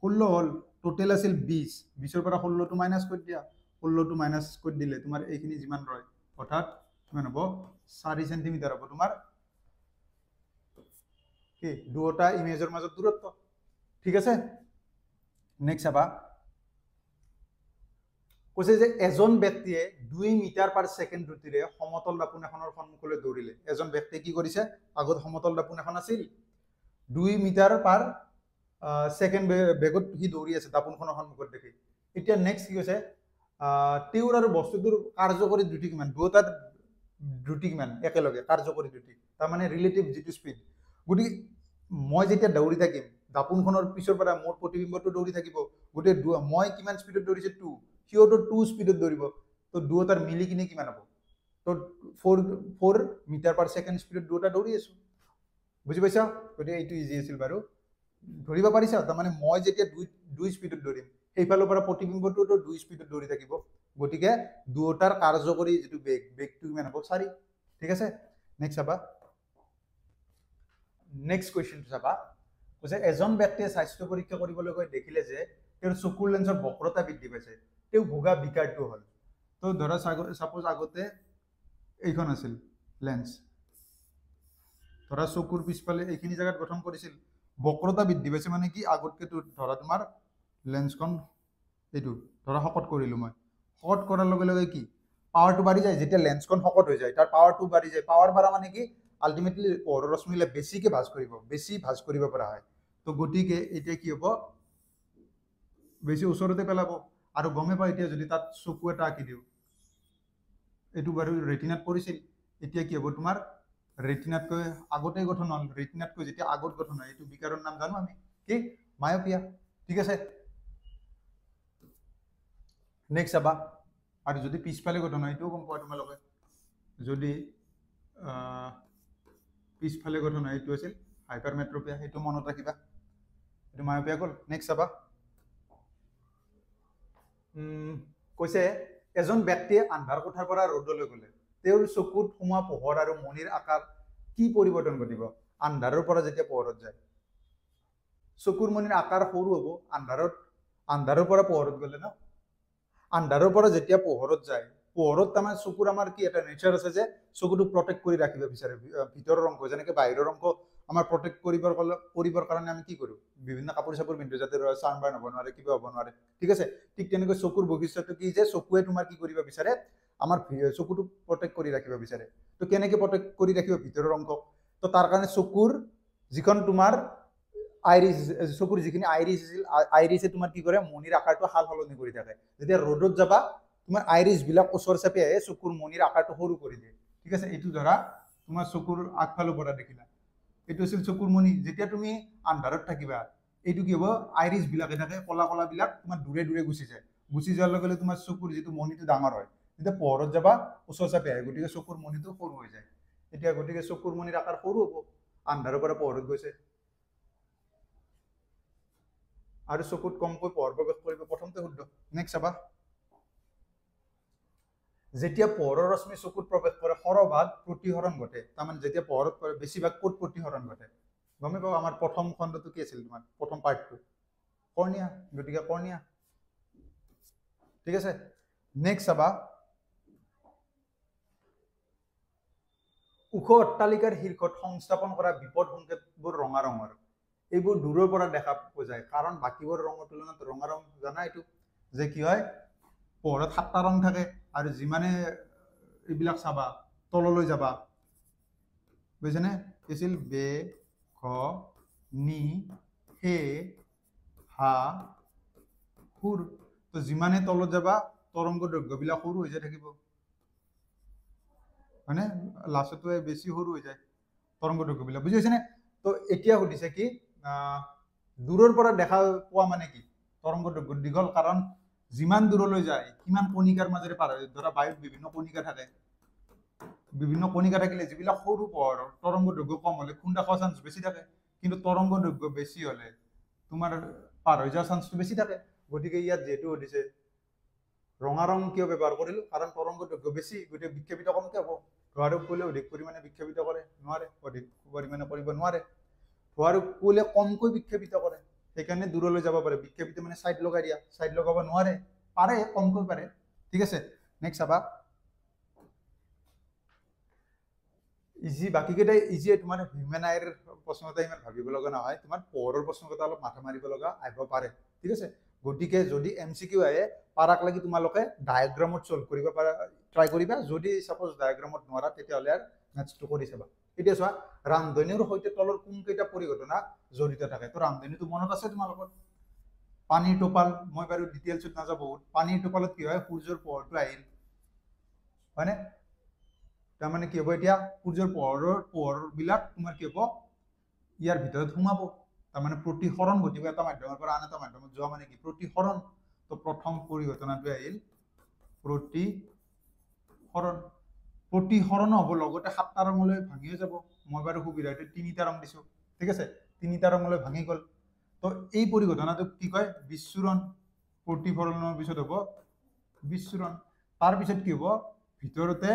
16 হ'ল। টোটেল আছিল 20, 20ৰ পৰা 16টো মাইনাছ কৰি দিয়া, 16টো মাইনাছ কৰি দিলে তোমাৰ এইখিনি যিমান ৰয়, অৰ্থাৎ কিমান হ'ব, 4 সেন্টিমিটাৰ হ'ব তোমাৰ কি দুটা ইমেজৰ মাজত দূৰত্ব। ঠিক আছে, নেক্সট চাবা। কৈছে যে এজন ব্যক্তিয়ে 2 মিটাৰ পাৰ ছেকেণ্ড দ্ৰুতিৰে সমতল দাপোন এখনৰ সন্মুখলৈ দৌৰিলে। এজন ব্যক্তিয়ে কি কৰিছে, আগত সমতল দাপোন এখন আছিল, 2 মিটাৰ পাৰ ছেকেণ্ড বেগত সি দৌৰি আছে দাপোনখনৰ সন্মুখত দেখি। এতিয়া নেক্সট কি কৈছে, তেওঁৰ আৰু বস্তুটোৰ কাৰ্যকৰী দ্ৰুতি কিমান, দুয়োটাৰ দ্ৰুতি কিমান একেলগে, কাৰ্যকৰী দ্ৰুতি তাৰমানে ৰিলেটিভ যিটো স্পীড। গতিকে মই যেতিয়া দৌৰি থাকিম, দাপোনখনৰ পিছৰ পৰা মোৰ প্ৰতিবিম্বটো দৌৰি থাকিব, গোটেই মই কিমান স্পীডত দৌৰিছে 2, সিওতো 2 স্পীডত দৌৰিব, তো দুয়োটাৰ মিলি কিনে কিমান হ'ব, তো 4 মিটাৰ পাৰ ছেকেণ্ড স্পীডত দুয়োটা দৌৰি আছো। বুজি পাইছা, গতিকে এইটো ইজি আছিল বাৰু, ধৰিব পাৰিছা। তাৰমানে মই যেতিয়া 2 স্পীডত দৌৰিম, সেইফালৰ পৰা প্ৰতিবিম্বটোতো 2 স্পীডত দৌৰি থাকিব, গতিকে দুয়োটাৰ কাৰ্যকৰী যিটো বেগটো কিমান হ'ব, 4। ঠিক আছে, নেক্সট চাবা। নেক্সট কুৱেশ্যনটো চাবা। কৈছে এজন ব্যক্তিয়ে স্বাস্থ্য পৰীক্ষা কৰিবলৈ গৈ দেখিলে যে তেওঁৰ চকুৰ লেন্সৰ বক্ৰতা বৃদ্ধি পাইছে, তেওঁ ভোগা বিকাৰটো হ'ল। তো ধৰা সাপোজ আগতে এইখন আছিল লেন্স, ধৰা চকুৰ পিছফালে এইখিনি জেগাত গঠন কৰিছিল, বক্ৰতা বৃদ্ধি পাইছে মানে কি, আগতকে ধৰা তোমাৰ লেন্সখন এইটো ধৰা শকত কৰিলো মই, শকত কৰাৰ লগে লগে কি পাৱাৰটো বাঢ়ি যায়, যেতিয়া লেন্সখন শকত হৈ যায় তাৰ পাৱাৰটো বাঢ়ি যায়। পাৱাৰ বাঢ়া মানে কি, আল্টিমেটলি পোহৰৰ ৰশ্মিলে বেছিকে ভাঁজ কৰিব পৰা হয়। তো গতিকে এতিয়া কি হ'ব, বেছি ওচৰতে পেলাব। আৰু গমে পাওঁ এতিয়া যদি তাত চকু এটা আঁকি দিওঁ, এইটো বাৰু ৰেটিনাত পৰিছিল, এতিয়া কি হ'ব তোমাৰ ৰেটিনাতকৈ আগতে গঠন হ'ল, ৰেটিনাতকৈ যেতিয়া আগত গঠন হয়, এইটো বিকাৰৰ নাম জানো আমি কি, মায়োপিয়া। ঠিক আছে, নেক্সট চাবা। আৰু যদি পিছফালে গঠন হয়, এইটোও গম পোৱা তোমালোকে, যদি পিছফালে গঠন হয়, এইটো আছিল হাইপাৰমেট্ৰপিয়া, সেইটো মনত ৰাখিবা, এইটো মায়োপিয়া গ'ল। নেক্সট চাবা। কৈছে এজন ব্যক্তিয়ে আন্ধাৰ কোঠাৰ পৰা ৰ'দলৈ গ'লে তেওঁৰ চকুত সোমোৱা পোহৰ আৰু মণিৰ আকাৰ কি পৰিৱৰ্তন ঘটিব। আন্ধাৰৰ পৰা যেতিয়া পোহৰত যায়, চকুৰ মণিৰ আকাৰ সৰু হ'ব, আন্ধাৰৰ পৰা পোহৰত গ'লে ন, আন্ধাৰৰ পৰা যেতিয়া পোহৰত যায়, পোহৰত তাৰমানে চকুৰ আমাৰ কি এটা নেচাৰ আছে যে চকুটো প্ৰটেক্ট কৰি ৰাখিব বিচাৰে, ভিতৰৰ অংশ যেনেকৈ বাহিৰৰ অংশ আমাৰ প্ৰটেক্ট কৰিবৰ কাৰণে আমি কি কৰোঁ, বিভিন্ন কাপোৰ চাপোৰ পিন্ধো যাতে ছানবাৰ্ণ হ'ব নোৱাৰে, কিবা হ'ব নোৱাৰে। ঠিক আছে, ঠিক তেনেকৈ চকুৰ বৈশিষ্ট্যটো কি যে চকুৱে তোমাৰ কি কৰিব বিচাৰে, আমাৰ চকুটো প্ৰটেক্ট কৰি ৰাখিব বিচাৰে। তো কেনেকৈ প্ৰটেক্ট কৰি ৰাখিব ভিতৰৰ অংশ, তো তাৰ কাৰণে চকুৰ যিখন তোমাৰ আইৰিছ, চকুৰ যিখিনি আইৰিছ আছিল, আইৰিছে তোমাৰ কি কৰে, মণিৰ আকাৰটো সাল সলনি কৰি থাকে। যেতিয়া ৰ'দত যাবা তোমাৰ আইৰিছ বিলাক ওচৰ চাপি আহে, চকুৰ মণিৰ আকাৰটো সৰু কৰি দিয়ে। ঠিক আছে, এইটো ধৰা তোমাৰ চকুৰ আগফালৰ পৰা দেখিলা, এইটো আছিল চকুৰ মণি। যেতিয়া তুমি আন্ধাৰত থাকিবা, এইটো কি হ'ব, আইৰিছ বিলাকে থাকে, কলা কলা বিলাক তোমাৰ দূৰে দূৰে গুচি যায়, গুচি যোৱাৰ লগে লগে তোমাৰ চকুৰ যিটো মণিটো ডাঙৰ হয়, যেতিয়া পোহৰত যাবা ওচৰ চাপি আহে, গতিকে চকুৰ মণিটো সৰু হৈ যায়। এতিয়া গতিকে চকুৰ মণিৰ আকাৰ সৰু হ'ব, আন্ধাৰৰ পৰা পোহৰত গৈছে। আৰু চকুত কমকৈ পোহৰ প্ৰৱেশ কৰিব, প্ৰথমতে শুদ্ধ। নেক্সট চাবা, যেতিয়া পোহৰৰ ৰশ্মি চকুত প্ৰৱেশ কৰে সৰহভাগ প্ৰতিসৰণ ঘটে। তাৰমানে যেতিয়া পোহৰত পৰে বেছিভাগ ক'ত প্ৰতিসৰণ ঘটে গমে পাব। আমাৰ প্ৰথম খণ্ডটো কি আছিল, তোমাৰ প্ৰথম পাৰ্টটো কৰ্ণিয়া, গতিকে কৰ্ণিয়া। ঠিক আছে, নেক্সট চাবা, ওখ অট্টালিকাৰ শীৰ্ষত সংস্থাপন কৰা বিপদ সংকেতবোৰ ৰঙা ৰঙৰ। এইবোৰ দূৰৰ পৰা দেখা পোৱা যায়, কাৰণ বাকীবোৰ ৰঙৰ তুলনাত ৰঙা ৰং জানা এইটো যে কি হয়, পোহৰত 7টা ৰং থাকে, আৰু যিমানে এইবিলাক চাবা তললৈ যাবা, বুজিছেনে, কিছিল বে ঘ নি হে হা সুৰ। তো যিমানে তলত যাবা তৰংগ দৈৰ্ঘ্যবিলাক সৰু হৈ যায় থাকিব, মানে লাষ্টটো বেছি সৰু হৈ যায় তৰংগ দৈৰ্ঘ্যবিলাক, বুজি পাইছেনে? তো এতিয়া সুধিছে কি, দূৰৰ পৰা দেখা পোৱা মানে কি, তৰংগ দৈৰ্ঘ্য দীঘল, কাৰণ যিমান দূৰলৈ যায় সিমান কণিকাৰ মাজেৰে পাৰ হয়। ধৰা বায়ুত বিভিন্ন কণিকা থাকে, বিভিন্ন কণিকা থাকিলে যিবিলাক সৰু পোহৰ তৰংগ দৈৰ্ঘ্য কম হ'লে খুন্দা খোৱা চান্স বেছি থাকে, কিন্তু তৰংগ দৈৰ্ঘ্য বেছি হ'লে তোমাৰ পাৰ হৈ যোৱাৰ চান্সটো বেছি থাকে। গতিকে ইয়াত যিহেতু সুধিছে ৰঙা ৰং কিয় ব্যৱহাৰ কৰিলো, কাৰণ তৰংগ দৈৰ্ঘ্য বেছি, গতিকে বিক্ষেপিত কমকে হ'ব। ধোঁৱাৰূপ কোলে অধিক পৰিমাণে বিক্ষেপিত কৰে নোৱাৰে, অধিক পৰিমাণে কৰিব নোৱাৰে। ধোঁৱাৰূপ কোলে কমকৈ বিক্ষেপিত কৰে, সেইকাৰণে দূৰলৈ যাব পাৰে। বিক্ষেপিত মানে ছাইড লগাই দিয়া, ছাইড লগাব নোৱাৰে, পাৰে কমকৈ পাৰে। ঠিক আছে, নেক্সট চাবা, ইজি, বাকীকেইটাই ইজি। তোমাৰ হিউমেন আইৰ প্ৰশ্নকেইটা ইমান ভাবিব লগা নহয়, তোমাৰ পোহৰৰ প্ৰশ্নকেইটা অলপ মাথা মাৰিব লগা আহিব পাৰে। ঠিক আছে, গতিকে যদি MCQ আহে পাৰাক লাগি তোমালোকে ডায়েগ্ৰামত সলভ কৰিব পাৰা, ট্ৰাই কৰিবা। যদি সাপোজ ডায়েগ্ৰামত নোৱাৰা তেতিয়াহ'লে আৰু নেক্সটটো কৰি চাবা। এতিয়া চোৱা, ৰামধেনুৰ সৈতে তলৰ কোনকেইটা পৰিঘটনা জড়িত থাকে। তো ৰামধেনুটো মনত আছে তোমালোকৰ, পানীৰ টোপাল, মই বাৰু ডিটেইলছত নাযাওঁ বহুত। পানীৰ টোপালত কি হয়, সূৰ্যৰ পোহৰটো আহিল, হয়নে? তাৰমানে কি হ'ব, এতিয়া সূৰ্যৰ পোহৰবিলাক তোমাৰ কি হ'ব, ইয়াৰ ভিতৰত সোমাব, তাৰমানে প্ৰতিসৰণ ঘটিব এটা মাধ্যমৰ পৰা আন এটা মাধ্যমত যোৱা, মানে কি প্ৰতিসৰণ। তো প্ৰথম পৰিঘটনাটো আহিল প্ৰতিসৰণ। প্ৰতিসৰণ হ'ব, লগতে 7টা ৰঙলৈ ভাঙিও যাব। মই বাৰু সুবিধাটো 3টা ৰং দিছো, ঠিক আছে, 3টা ৰঙলৈ ভাঙি গ'ল। তো এই পৰিঘটনাটোক কি কয়, বিচ্ছুৰণ। প্ৰতিফলনৰ পিছত হ'ব বিচ্ছুৰণ। তাৰপিছত কি হ'ব, ভিতৰতে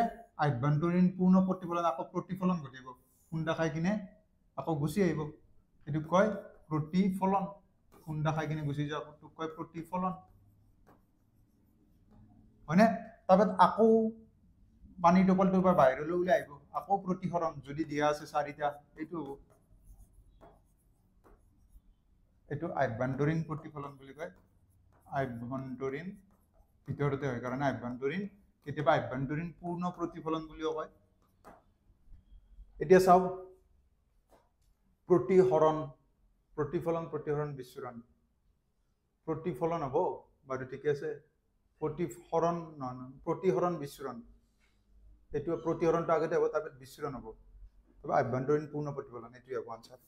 আভ্যন্তৰীণ পূৰ্ণ প্ৰতিফলন, আকৌ প্ৰতিফলন ঘটিব, খুন্দা খাই কিনে আকৌ গুচি আহিব, এইটোক কয় প্ৰতিফলন। খুন্দা খাই কিনে গুচি যোৱা তোক কয় প্ৰতিফলন, হয়নে? তাৰপিছত আকৌ পানীৰ টোপালটোৰ পৰা বাহিৰলৈ ওলাই আহিব, আকৌ প্ৰতিসৰণ। যদি দিয়া আছে 4টা, এইটো হ'ব, এইটো আভ্যন্তৰীণ প্ৰতিফলন বুলি কয়। আভ্যন্তৰীণ, ভিতৰতে হয় কাৰণে আভ্যন্তৰীণ, কেতিয়াবা আভ্যন্তৰীণ পূৰ্ণ প্ৰতিফলন বুলিও কয়। এতিয়া চাও, প্ৰতিসৰণ, প্ৰতিফলন, প্ৰতিসৰণ, বিচ্ছুৰণ। প্ৰতিফলন হ'ব বাৰু, ঠিকে আছে। প্ৰতিসৰণ নহয়, প্ৰতিসৰণ বিচ্ছুৰণ, এইটো প্ৰতিসৰণটো আগতে হ'ব, তাৰপিছত বিচ্ছুৰণ হ'ব, তাৰপৰা আভ্যন্তৰীণ পূৰ্ণ প্ৰতিফলন, এইটোৱে হ'ব আনসাৰ।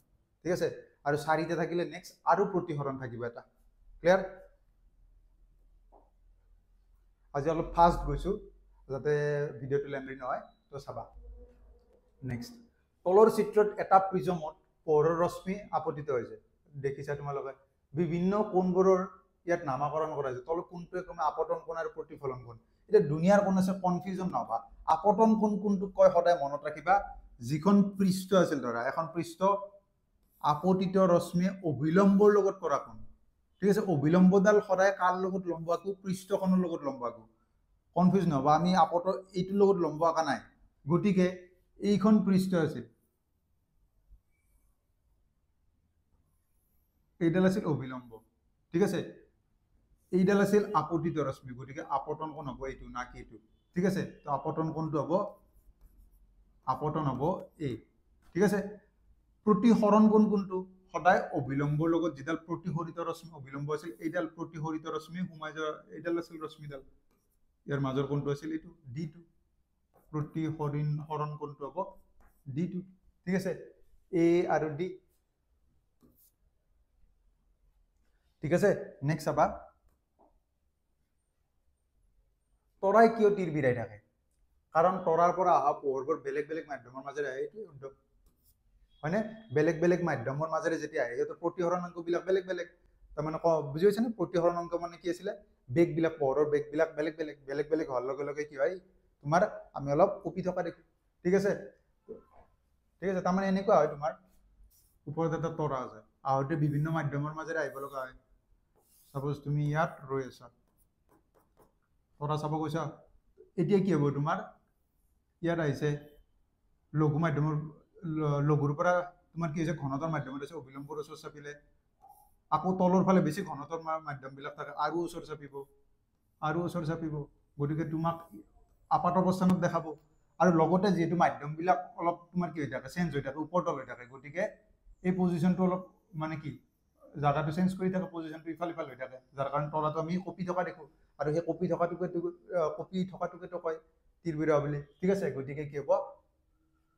ঠিক আছে, আৰু 4টা থাকিলে নেক্সট আৰু প্ৰতিসৰণ থাকিব এটা। ক্লিয়াৰ? আজি অলপ ফাষ্ট গৈছো যাতে ভিডিঅ'টো লেন্দি নহয়, তো চাবা। নেক্সট, তলৰ চিত্ৰত এটা প্ৰিজমত পোহৰৰ ৰশ্মি আপতিত হৈছে, দেখিছা তোমালোকে। বিভিন্ন কোণবোৰৰ ইয়াত নামাকৰণ কৰা হৈছে। তলত কোনটোৱে ক্ৰমে আপতন কোণ আৰু প্ৰতিফলন কোণ। এতিয়া দুনিয়াৰ কোণ আছে, কনফিউজন নহবা। আপতন কোণ কোনটোক কয় সদায় মনত ৰাখিবা, যিখন পৃষ্ঠ আছিল, ধৰা এখন পৃষ্ঠ, আপতিত ৰশ্মিয়ে অভিলম্বৰ লগত কৰা কোণ। ঠিক আছে, অভিলম্বডাল সদায় কাৰ লগত লম্ব আকো, পৃষ্ঠখনৰ লগত লম্ব আকো। কনফিউজ নহবা, আমি আপত এইটোৰ লগত লম্ব আঁকা নাই, গতিকে এইখন পৃষ্ঠ আছিল, এইডাল আছিল অভিলম্ব। ঠিক আছে, এইডাল আছিল আপতিত ৰশ্মি, গতিকে আপতন কোণ হ'ব এইটো, না কি এইটো। ঠিক আছে, তো আপতন কোণটো হ'ব, আপতন হ'ব এই। ঠিক আছে, প্ৰতিসৰণ কোণ কোনটো, সদায় অভিলম্বৰ লগত যিডাল প্ৰতিসৰিত ৰশ্মি অভিলম্ব আছিল, এইডাল প্ৰতিসৰিত ৰশ্মি সোমাই যোৱা, এইডাল আছিল ৰশ্মিডাল, ইয়াৰ মাজৰ কোণটো আছিল এইটো D2। প্ৰতিসৰণ কোণটো হ'ব D2। ঠিক আছে, A আৰু D। ঠিক আছে, নেক্সট চাবা, তৰাই কিয় তীৰ বিৰাই থাকে? কাৰণ তৰাৰ পৰা অহা পোহৰবোৰ বেলেগ বেলেগ মাধ্যমৰ মাজেৰে আহে, এইটোৱে উদ্যোগ হয়নে? বেলেগ বেলেগ মাধ্যমৰ মাজেৰে যেতিয়া আহে সিহঁতৰ প্ৰতিসৰণাংকবিলাক বেলেগ বেলেগ। তাৰমানে বুজি পাইছেনে? প্ৰতিসৰণাংক মানে কি আছিলে? বেগবিলাক, পোহৰৰ বেগবিলাক বেলেগ বেলেগ বেলেগ বেলেগ হোৱাৰ লগে লগে কি হয়, তোমাৰ আমি অলপ কঁপি থকা দেখো। ঠিক আছে, ঠিক আছে। তাৰমানে এনেকুৱা হয়, তোমাৰ ওপৰত এটা তৰা আছে, আহোঁতে বিভিন্ন মাধ্যমৰ মাজেৰে আহিব লগা হয়। সাপোজ তুমি ইয়াত ৰৈ আছা, তৰা চাব গৈছা, এতিয়া কি হ'ব তোমাৰ? ইয়াত আহিছে লঘু মাধ্যমৰ, লঘুৰ পৰা তোমাৰ কি হৈছে, ঘনতৰ মাধ্যমত আছে, অভিলম্বৰ ওচৰ চাপিলে আকৌ তলৰ ফালে বেছি ঘনতৰ মাধ্যমবিলাক থাকে, আৰু ওচৰ চাপিব, আৰু ওচৰ চাপিব। গতিকে তোমাক আপাত অৱস্থানত দেখাব। আৰু লগতে যিহেতু মাধ্যমবিলাক অলপ তোমাৰ কি হৈ থাকে, চেঞ্জ হৈ থাকে, ওপৰ তল হৈ থাকে, গতিকে এই পজিশ্যনটো অলপ মানে কি, জাগাটো চেঞ্জ কৰি থাকে, পজিশ্যনটো ইফাল সিফাল হৈ থাকে, যাৰ কাৰণে তৰাটো আমি কঁপি থকা দেখো। আৰু সেই কঁপি থকাটোকে কয় তীৰ বিৰোৱা বুলি। ঠিক আছে, গতিকে কি হ'ব?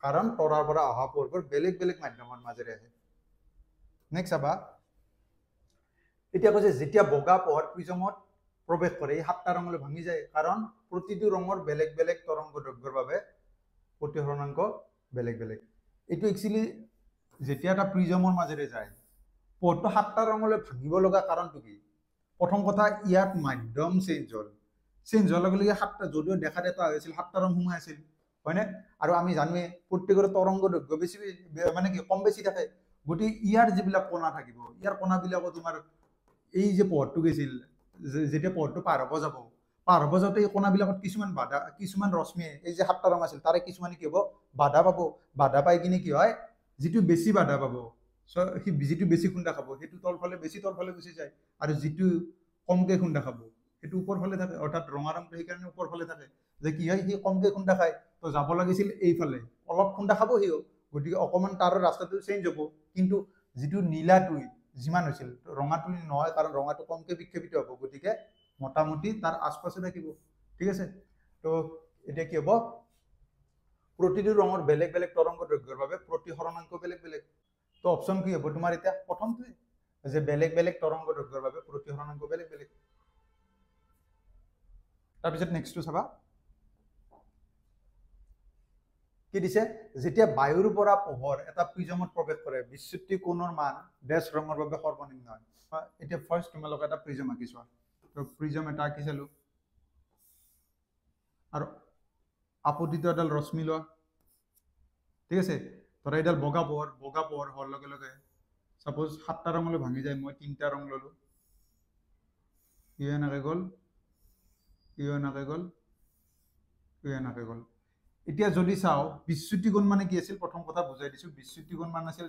কাৰণ তৰাৰ পৰা অহা পোহৰবোৰ বেলেগ বেলেগ মাধ্যমৰ মাজেৰে আহে। নেক্সট চাবা, এতিয়া কৈছে যেতিয়া বগা পোহৰ প্ৰিজমত প্ৰৱেশ কৰে, এই 7টা ৰঙলৈ ভাঙি যায়, কাৰণ প্ৰতিটো ৰঙৰ বেলেগ বেলেগ তৰংগ দৈৰ্ঘ্যৰ বাবে প্ৰতিসৰণাংক বেলেগ বেলেগ। এইটো একচুৱেলি যেতিয়া এটা প্ৰিজমৰ মাজেৰে যায়, পোহৰটো 7টা ৰঙলৈ ভাঙিব লগা কাৰণটো কি? প্ৰথম কথা, ইয়াত মাধ্যম চেঞ্জ হ'ল, চেঞ্জ হোৱাৰ লগে লগে 7টা, যদিও দেখাত এটা হৈছিল, 7টা ৰং সোমাই আছিল, হয়নে? আৰু আমি জানোৱে প্ৰত্যেকৰে তৰংগ দৈৰ্ঘ্য বেছি মানে কি কম বেছি থাকে। গতিকে ইয়াৰ যিবিলাক কণা থাকিব, ইয়াৰ কণাবিলাকো তোমাৰ এই যে পোহৰটো গৈছিল, যেতিয়া পোহৰটো পাৰ হ'ব যাব, পাৰ হ'ব যাওঁতে এই কণাবিলাকত কিছুমান বাধা, কিছুমান ৰশ্মিয়ে, এই যে 7টা ৰং আছিল তাৰে কিছুমানে কি হ'ব, বাধা পাব। বাধা পাই কিনে কি হয়, যিটো বেছি বাধা পাব, যিটো বেছি খুন্দা খাব, সেইটো তলফালে বেছি তলফালে গুচি যায়, আৰু যিটো কমকে খুন্দা খাব সেইটো ওপৰ ফালে থাকে। অৰ্থাৎ ৰঙা ৰংটো সেইকাৰণে ওপৰ ফালে থাকে, যে কি হয়, সি কমকে খুন্দা খায়, তো যাব লাগিছিল এইফালে, অলপ খুন্দা খাব সিও, গতিকে অকণমান তাৰ ৰাস্তাটো চেঞ্জ হ'ব। কিন্তু যিটো নীলাটোই যিমান হৈছিল, ৰঙাটো নহয়, কাৰণ ৰঙাটো কমকে বিক্ষেপিত হ'ব, গতিকে মোটামুটি তাৰ আশপাশে থাকিব। ঠিক আছে, তো এতিয়া কি হ'ব, প্ৰতিটো ৰঙৰ বেলেগ বেলেগ তৰংগ দৈৰ্ঘ্যৰ বাবে প্ৰতিসৰণাংক বেলেগ বেলেগ। তো অপশ্যন কি হ'ব তোমাৰ? এতিয়া প্ৰথমটোৱে, যে বেলেগ বেলেগ তৰংগ দৈৰ্ঘ্যৰ বাবে প্ৰতিসৰণাংক বেলেগ বেলেগ। তাৰপিছত নেক্সটটো চাবা, কি দিছে? যেতিয়া বায়ুৰ পৰা পোহৰ এটা প্ৰিজমত প্ৰৱেশ কৰে, বিচ্যুতি কোণৰ মান ডেছ ৰঙৰ বাবে সৰ্বনিম্ন হয়। এতিয়া ফাৰ্ষ্ট তোমালোকে এটা প্ৰিজম আঁকি চোৱা। তো প্ৰিজম এটা আঁকি চালো, আৰু আপতিত এডাল ৰশ্মি লোৱা। ঠিক আছে, ধৰা এইডাল বগা পোহৰ হোৱাৰ লগে লগে সাপোজ 7টা ৰঙলৈ ভাঙি যায়, মই 3টা ৰং ললো, ইও এনেকৈ গ'ল, ইও এনেকৈ গ'ল, ইও এনেকৈ গ'ল। এতিয়া যদি চাওঁ, বিচ্যুতি কোণ মানে কি আছিল, প্ৰথম কথা বুজাই দিছো। বিচ্যুতি কোণ মানে আছিল,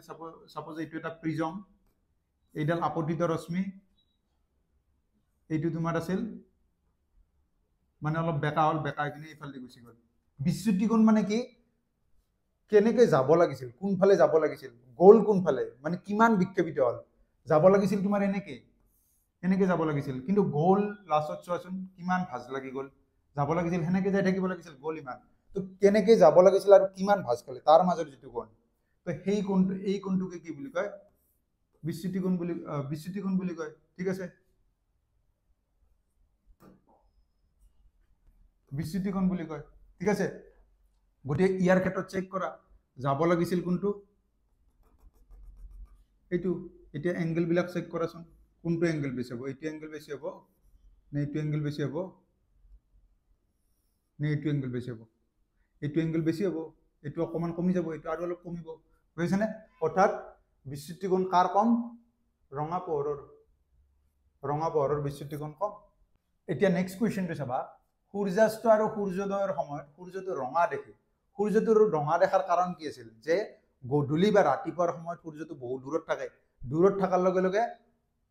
সাপোজ এইটো এটা প্ৰিজম, এইডাল আপতিত ৰশ্মি, এইটো তোমাৰ আছিল মানে অলপ বেকা হ'ল, বেকা কিনে এইফালে গুচি গ'ল। বিচ্যুতি কোণ মানে কি, কেনেকৈ যাব লাগিছিল, কোনফালে যাব লাগিছিল, গ'ল কোনফালে, মানে কিমান বিক্ষেপিত হ'ল। যাব লাগিছিল তোমাৰ এনেকে, এনেকে যাব লাগিছিল, কিন্তু গ'ল লাষ্টত চোৱাচোন কিমান ভাঁজ লাগি গ'ল। যাব লাগিছিল সেনেকে যাই থাকিব লাগিছিল, গ'ল ইমান। তো কেনেকে যাব লাগিছিল আৰু কিমান ভাঁজ খালে, তাৰ মাজৰ যিটো কোণ, তো সেই কোণটো, এই কোণটোকে কি বুলি কয়? বিচ্যুতি কোণ বুলি কয়। ঠিক আছে, বিচ্যুতি কোণ বুলি কয়। ঠিক আছে, গতিকে ইয়াৰ ক্ষেত্ৰত চেক কৰা, যাব লাগিছিল কোনটো, এইটো। এতিয়া এংগেলবিলাক চেক কৰাচোন, কোনটো এংগেল বেছি হ'ব? এইটো এংগেল বেছি হ'ব নে এইটো এংগেল বেছি হ'ব, নে এইটো এংগেল বেছি হ'ব? এইটো এংগেল বেছি হ'ব, এইটো অকণমান কমি যাব, এইটো আৰু অলপ কমিব। বুজিছেনে? অৰ্থাৎ বিচ্যুতি কোণ কাৰ কম? ৰঙা পোহৰৰ বিচ্যুতি কোণ কম। এতিয়া নেক্সট কুৱেশ্যনটো চাবা, সূৰ্যাস্ত আৰু সূৰ্যোদয়ৰ সময়ত সূৰ্যটো ৰঙা দেখে। সূৰ্যটোৰ ৰঙা দেখাৰ কাৰণ কি আছিল? যে গধূলি বা ৰাতিপুৱাৰ সময়ত সূৰ্যটো বহুত দূৰত থাকে, দূৰত থকাৰ লগে লগে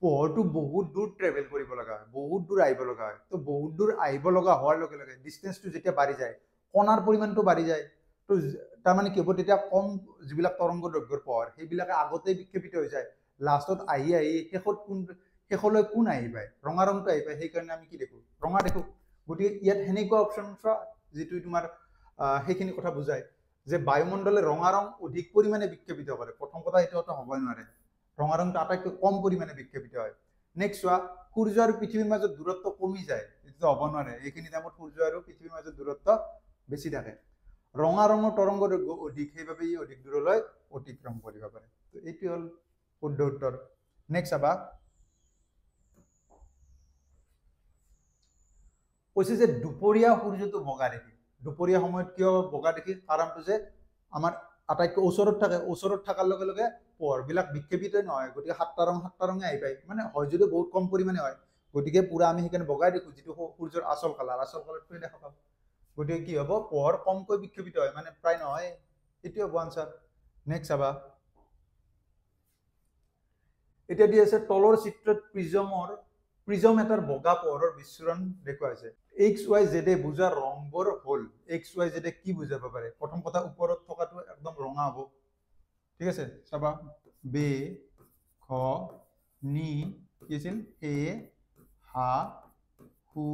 পোহৰটো বহুত দূৰ ট্ৰেভেল কৰিব লগা হয়, বহুত দূৰ আহিব লগা হয়। তো বহুত দূৰ আহিব লগা হোৱাৰ লগে লগে ডিষ্টেঞ্চটো যেতিয়া বাঢ়ি যায়, কণাৰ পৰিমাণটো বাঢ়ি যায়। তো তাৰমানে কি হ'ব, তেতিয়া কম যিবিলাক তৰংগ দৈৰ্ঘ্যৰ পোহৰ, সেইবিলাকে আগতেই বিক্ষেপিত হৈ যায়, লাষ্টত আহি শেষলৈ কোন আহি পায়? ৰঙা ৰংটো আহি পায়। সেইকাৰণে আমি কি দেখো? ৰঙা দেখো। গতিকে ইয়াত সেনেকুৱা অপশ্যন চোৱা, যিটো তোমাৰ সেইখিনি কথা বুজায়, যে বায়ুমণ্ডলে ৰঙা ৰং অধিক পৰিমাণে বিক্ষেপিত কৰে। প্ৰথম কথা, এইটো হ'বই নোৱাৰে, ৰঙা ৰংটো আটাইতকৈ কম পৰিমাণে বিক্ষেপিত হয়। নেক্সট চোৱা, সূৰ্য আৰু পৃথিৱীৰ মাজত দূৰত্ব কমি যায়, বস্তুটো হ'ব নোৱাৰে এইখিনি টাইমত সূৰ্য আৰু পৃথিৱীৰ মাজত দূৰত্ব বেছি থাকে ৰঙা ৰঙৰ তৰংগৰ দৈৰ্ঘ্য অধিক সেইবাবে ই অধিক দূৰলৈ অতিক্ৰম কৰিব পাৰে তো এইটো হ'ল শুদ্ধ উত্তৰ নেক্সট চাবা কৈছে যে দুপৰীয়া সূৰ্যটো বগা দেখি দুপৰীয়া সময়ত কিয় বগা দেখি কাৰণটো যে আমাৰ আটাইতকৈ ওচৰত থকাৰ লগে লগে পোহৰবিলাক বিক্ষেপিত নহয় গতিকে সাতটা ৰঙে আহি পায় মানে হয় যদি বহুত কম পৰিমাণে হয় গতিকে পুৰা আমি সেইকাৰণে বগাই দেখো যিটো সূৰ্যৰ আচল কালাৰটোৱে দেখা পাওঁ গতিকে কি হ'ব পোহৰ কমকৈ বিক্ষেপিত হয় মানে প্ৰায় নহয় এইটো হ'ব আনসাৰ নেক্সট চাবা এতিয়া দি আছে তলৰ চিত্ৰত প্ৰিজম এটাৰ বগা পোহৰৰ বিচ্ছুৰণ দেখুৱাইছে XYZ বুজা ৰংবোৰ হ'ল XYZ কি বুজাব পাৰে প্ৰথম কথা ওপৰত থকাটো একদম ৰঙা হ'ব ঠিক আছে চাবা বে খ নি কি আছিল এ হা হু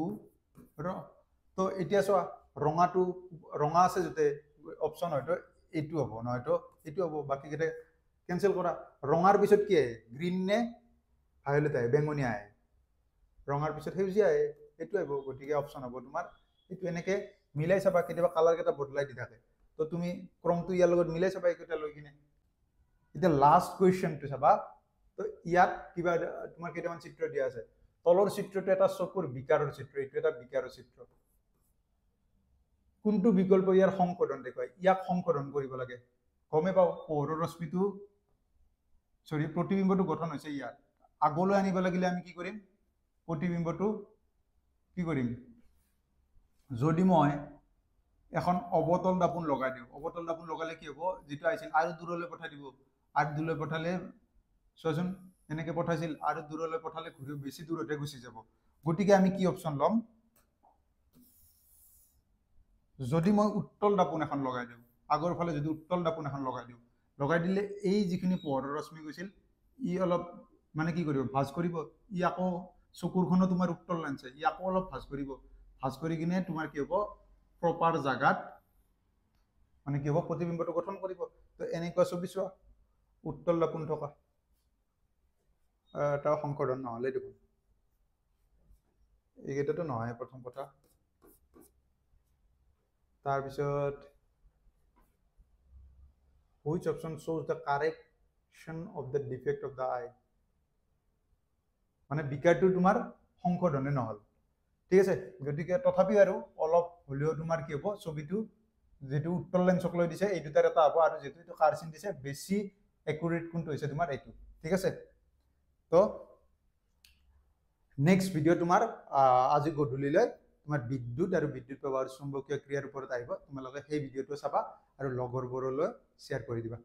ৰ তো এতিয়া চোৱা ৰঙা আছে যতে অপচন হয়তো এইটো হ'ব নহয়তো এইটো হ'ব বাকি কেইটা কেনসেল কৰা ৰঙাৰ পিছত কি আহে গ্ৰীন নে ভায়োলেট আহে বেঙুনীয়া আহে ৰঙাৰ পিছত সেউজীয়া আহে এইটো আহিব গতিকে অপচন হ'ব তোমাৰ এইটো এনেকে মিলাই চাবা কেতিয়াবা কালাৰ কেইটা বদলাই দি থাকে তো তুমি ক্ৰমটো ইয়াৰ লগত মিলাই চাবা এইকেইটা লৈ কিনে এতিয়া লাষ্ট কুৱেশ্যনটো চাবা তো ইয়াত কিবা তোমাৰ কেইটামান চিত্ৰ দিয়া আছে তলৰ চিত্ৰটো এটা চকুৰ বিকাৰৰ চিত্ৰ এইটো এটা বিকাৰৰ চিত্ৰ কোনটো বিকল্প ইয়াৰ সংশোধন দেখুৱায় ইয়াক সংশোধন কৰিব লাগে গমে পাও পোহৰৰ ৰশ্মিটো প্ৰতিবিম্বটো গঠন হৈছে ইয়াত আগলৈ আনিব লাগিলে আমি কি কৰিম প্ৰতিবিম্বটো কি কৰিম যদি মই এখন অবতল দাপোন লগাই দিওঁ অবতল দাপোন লগালে কি হ'ব যেটো আইছিল আৰু দূৰলৈ পঠাই দিব আৰু দূৰলৈ পঠালে চোৱাচোন এনেকে পঠাইছিল আৰু দূৰলৈ পঠালে ঘূৰি বেছি দূৰতে গুচি যাব গতিকে আমি কি অপচন ল'ম যদি মই উত্তল দাপোন এখন লগাই দিওঁ আগৰ ফালে যদি উত্তল দাপোন এখন লগাই দিলে এই যিখিনি পোহৰৰ ৰশ্মি গৈছিল ই অলপ মানে কি কৰিব ভাঁজ কৰিব ই আকৌ চকুৰখনো তোমাৰ উত্তল লাঞ্চে ই আকৌ অলপ ভাঁজ কৰি কিনে তোমাৰ কি হ'ব প্ৰপাৰ জাগাত মানে কি হ'ব প্ৰতিবিম্বটো গঠন কৰিব তো এনেকুৱা ছবি চোৱা উত্তল দাপোন থকা এটা সংশোধন নহ'লে দেখোন এইকেইটাতো নহয় প্ৰথম কথা তাৰপিছত which option shows the correction of the defect of the eye মানে বিকাৰটো তোমাৰ সংশোধনে নহল ঠিক আছে গতিকে তথাপি আৰু অলপ হলেও তোমাৰ কি হ'ব ছবিটো যেটো উত্তল লেন্সক লৈ দিছে এই দুটাৰ এটা হ'ব আৰু যেটো এইটো কাৰ্চিন দিছে বেছি একুৰেট কোনটো হৈছে তোমাৰ এইটো ঠিক আছে তো নেক্সট ভিডিও তোমাৰ আজি গধূলিলৈ তোমাৰ বিদ্যুৎ আৰু বিদ্যুৎ প্ৰবাহৰ চুম্বকীয় ক্ৰিয়াৰ ওপৰত আহিব তোমালোকে সেই ভিডিওটো চাবা আৰু লগৰবোৰলৈ শ্বেয়াৰ কৰি দিবা